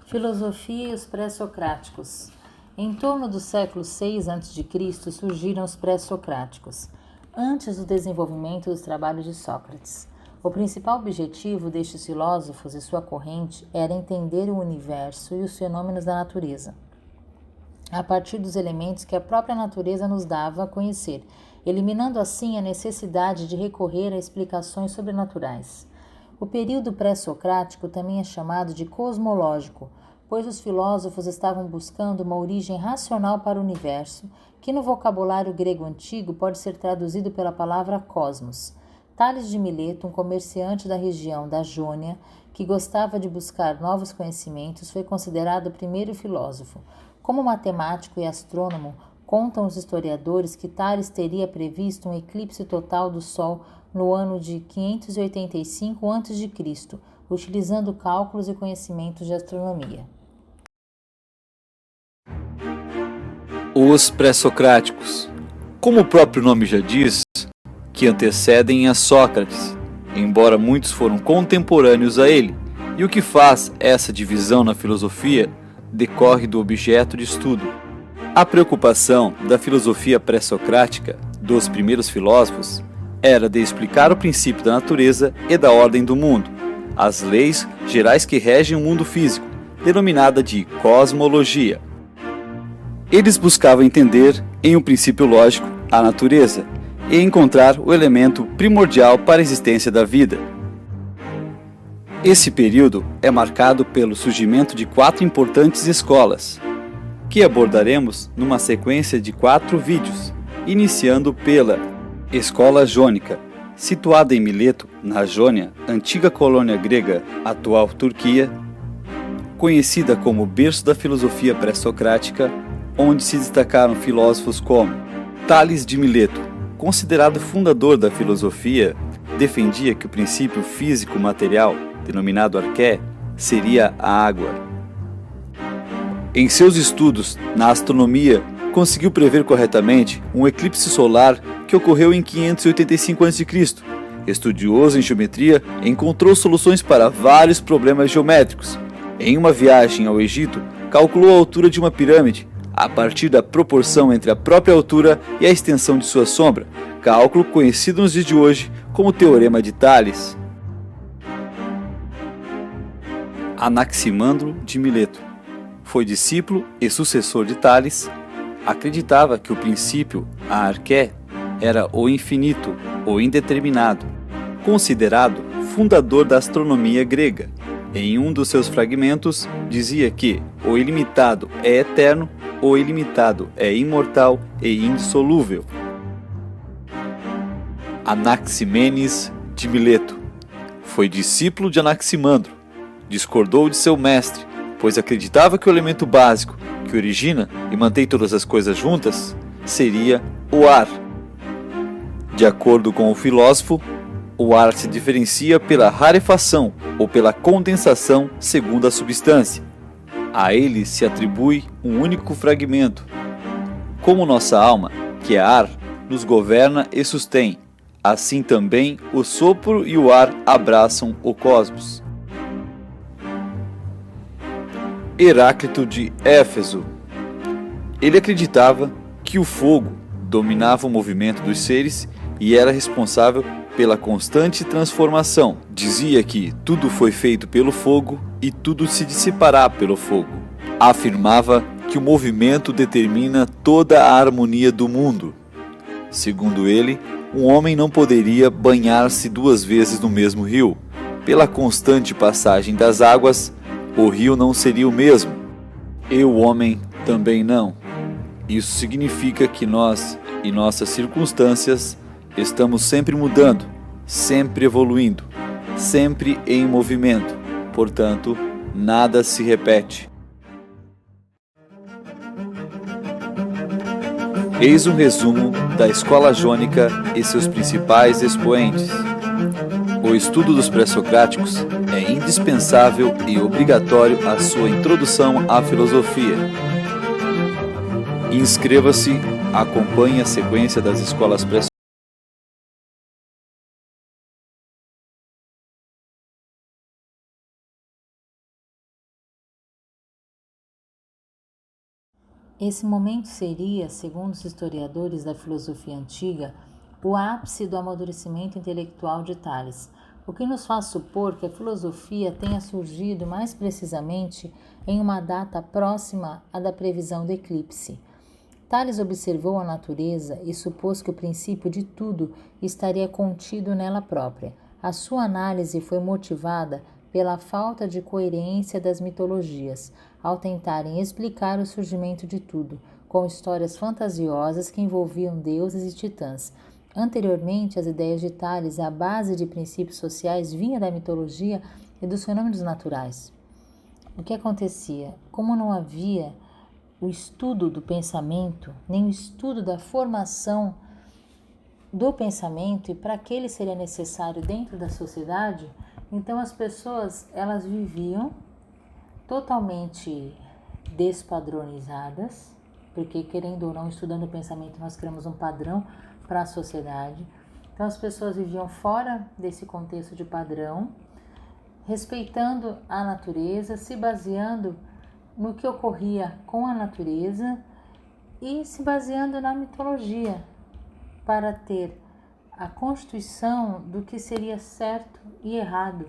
Filosofia e os pré-socráticos. Em torno do século VI a.C. surgiram os pré-socráticos, antes do desenvolvimento dos trabalhos de Sócrates. O principal objetivo destes filósofos e sua corrente era entender o universo e os fenômenos da natureza, a partir dos elementos que a própria natureza nos dava a conhecer, eliminando assim a necessidade de recorrer a explicações sobrenaturais. O período pré-socrático também é chamado de cosmológico, pois os filósofos estavam buscando uma origem racional para o universo que no vocabulário grego antigo pode ser traduzido pela palavra cosmos. Tales de Mileto, um comerciante da região da Jônia, que gostava de buscar novos conhecimentos, foi considerado o primeiro filósofo. Como matemático e astrônomo, contam os historiadores que Tales teria previsto um eclipse total do Sol no ano de 585 a.C., utilizando cálculos e conhecimentos de astronomia. Os pré-socráticos, como o próprio nome já diz, que antecedem a Sócrates, embora muitos foram contemporâneos a ele, e o que faz essa divisão na filosofia decorre do objeto de estudo. A preocupação da filosofia pré-socrática dos primeiros filósofos era de explicar o princípio da natureza e da ordem do mundo, as leis gerais que regem o mundo físico, denominada de cosmologia. Eles buscavam entender, em um princípio lógico, a natureza e encontrar o elemento primordial para a existência da vida. Esse período é marcado pelo surgimento de 4 importantes escolas, que abordaremos numa sequência de 4 vídeos, iniciando pela Escola Jônica, situada em Mileto, na Jônia, antiga colônia grega, atual Turquia, conhecida como berço da filosofia pré-socrática, onde se destacaram filósofos como Tales de Mileto, considerado fundador da filosofia, defendia que o princípio físico material, denominado arqué, seria a água. Em seus estudos na astronomia, conseguiu prever corretamente um eclipse solar que ocorreu em 585 a.C. Estudioso em geometria, encontrou soluções para vários problemas geométricos. Em uma viagem ao Egito, calculou a altura de uma pirâmide a partir da proporção entre a própria altura e a extensão de sua sombra, cálculo conhecido nos dias de hoje como Teorema de Tales. Anaximandro de Mileto foi discípulo e sucessor de Tales. Acreditava que o princípio, a arqué, era o infinito, o indeterminado, considerado fundador da astronomia grega. Em um dos seus fragmentos, dizia que o ilimitado é eterno, o ilimitado é imortal e indissolúvel. Anaximenes de Mileto foi discípulo de Anaximandro. Discordou de seu mestre, pois acreditava que o elemento básico, que origina e mantém todas as coisas juntas, seria o ar. De acordo com o filósofo, o ar se diferencia pela rarefação ou pela condensação segundo a substância. A ele se atribui um único fragmento. Como nossa alma, que é ar, nos governa e sustém, assim também o sopro e o ar abraçam o cosmos. Heráclito de Éfeso. Ele acreditava que o fogo dominava o movimento dos seres e era responsável pela constante transformação. Dizia que tudo foi feito pelo fogo e tudo se dissipará pelo fogo. Afirmava que o movimento determina toda a harmonia do mundo. Segundo ele, um homem não poderia banhar-se 2 vezes no mesmo rio. Pela constante passagem das águas, o rio não seria o mesmo, e o homem também não. Isso significa que nós e nossas circunstâncias estamos sempre mudando, sempre evoluindo, sempre em movimento. Portanto, nada se repete. Eis um resumo da Escola Jônica e seus principais expoentes. O estudo dos pré-socráticos é indispensável e obrigatório à sua introdução à filosofia. Inscreva-se, acompanhe a sequência das escolas pré-socráticas. Esse momento seria, segundo os historiadores da filosofia antiga, o ápice do amadurecimento intelectual de Tales, o que nos faz supor que a filosofia tenha surgido mais precisamente em uma data próxima à da previsão do eclipse. Tales observou a natureza e supôs que o princípio de tudo estaria contido nela própria. A sua análise foi motivada pela falta de coerência das mitologias, ao tentarem explicar o surgimento de tudo, com histórias fantasiosas que envolviam deuses e titãs. Anteriormente, as ideias de Tales, a base de princípios sociais, vinha da mitologia e dos fenômenos naturais. O que acontecia? Como não havia o estudo do pensamento, nem o estudo da formação do pensamento e para que ele seria necessário dentro da sociedade, então as pessoas elas viviam totalmente despadronizadas, porque querendo ou não, estudando o pensamento, nós criamos um padrão para a sociedade. Então as pessoas viviam fora desse contexto de padrão, respeitando a natureza, se baseando no que ocorria com a natureza e se baseando na mitologia para ter a constituição do que seria certo e errado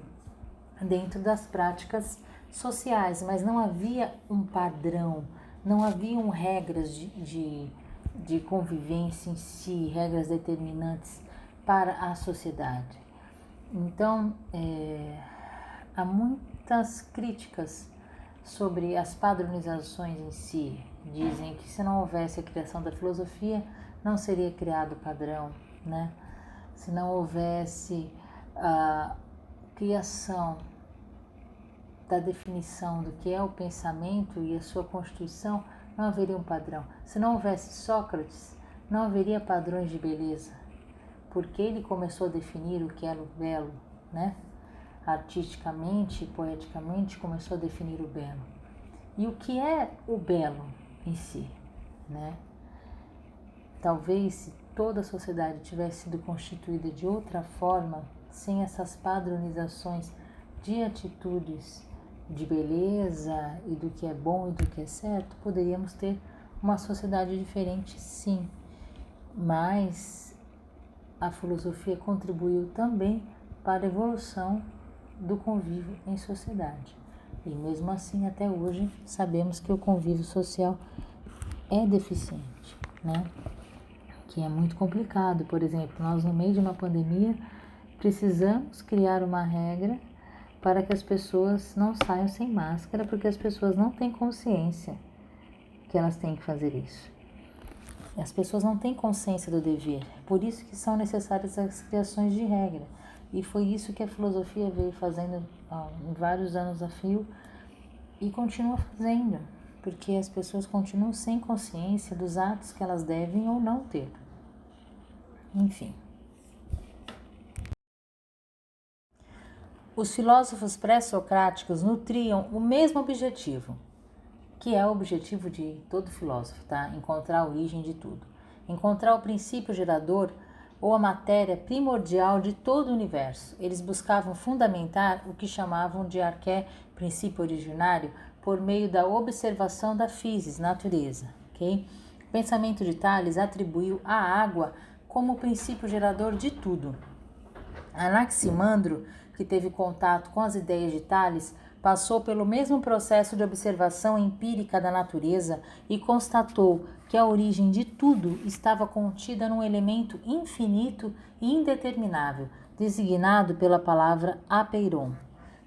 dentro das práticas sociais, mas não havia um padrão, não haviam regras de convivência em si, regras determinantes para a sociedade. Então, há muitas críticas sobre as padronizações em si. Dizem que se não houvesse a criação da filosofia, não seria criado o padrão, né? Se não houvesse a criação da definição do que é o pensamento e a sua constituição, não haveria um padrão. Se não houvesse Sócrates, não haveria padrões de beleza, porque ele começou a definir o que era o belo, né? Artisticamente e poeticamente começou a definir o belo. E o que é o belo em si, né? Talvez se toda a sociedade tivesse sido constituída de outra forma, sem essas padronizações de atitudes de beleza e do que é bom e do que é certo, poderíamos ter uma sociedade diferente, sim. Mas a filosofia contribuiu também para a evolução do convívio em sociedade. E mesmo assim, até hoje, sabemos que o convívio social é deficiente, né? Que é muito complicado. Por exemplo, nós no meio de uma pandemia precisamos criar uma regra para que as pessoas não saiam sem máscara, porque as pessoas não têm consciência que elas têm que fazer isso. As pessoas não têm consciência do dever, por isso que são necessárias as criações de regra. E foi isso que a filosofia veio fazendo em vários anos a fio e continua fazendo, porque as pessoas continuam sem consciência dos atos que elas devem ou não ter. Enfim. Os filósofos pré-socráticos nutriam o mesmo objetivo, que é o objetivo de todo filósofo, tá? Encontrar a origem de tudo. Encontrar o princípio gerador ou a matéria primordial de todo o universo. Eles buscavam fundamentar o que chamavam de arqué, princípio originário, por meio da observação da physis, natureza. Okay? O pensamento de Tales atribuiu a água como o princípio gerador de tudo. Anaximandro, que teve contato com as ideias de Tales, passou pelo mesmo processo de observação empírica da natureza e constatou que a origem de tudo estava contida num elemento infinito e indeterminável, designado pela palavra apeiron.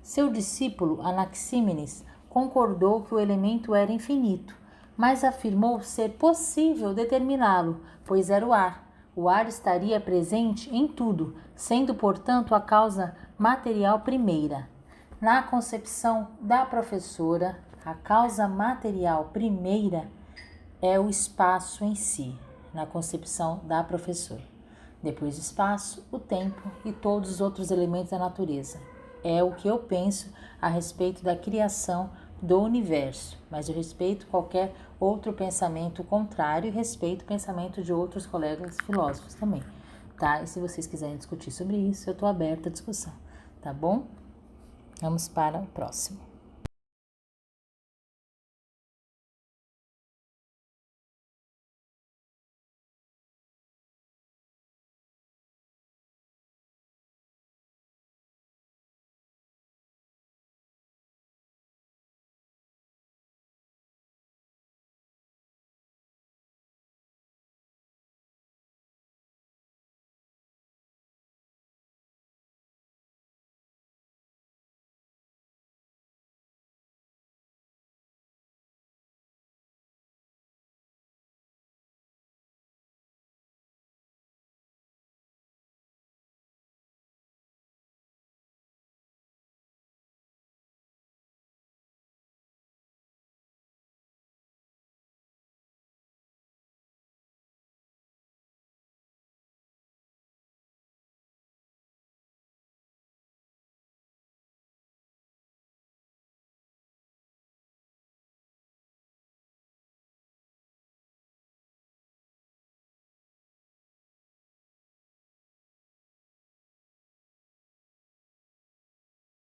Seu discípulo, Anaxímenes, concordou que o elemento era infinito, mas afirmou ser possível determiná-lo, pois era o ar. O ar estaria presente em tudo, sendo, portanto, a causa material primeira. Na concepção da professora, a causa material primeira é o espaço em si, na concepção da professora. Depois do espaço, o tempo e todos os outros elementos da natureza. É o que eu penso a respeito da criação do universo, mas eu respeito qualquer outro pensamento contrário e respeito o pensamento de outros colegas filósofos também, tá? E se vocês quiserem discutir sobre isso, eu estou aberta à discussão, tá bom? Vamos para o próximo.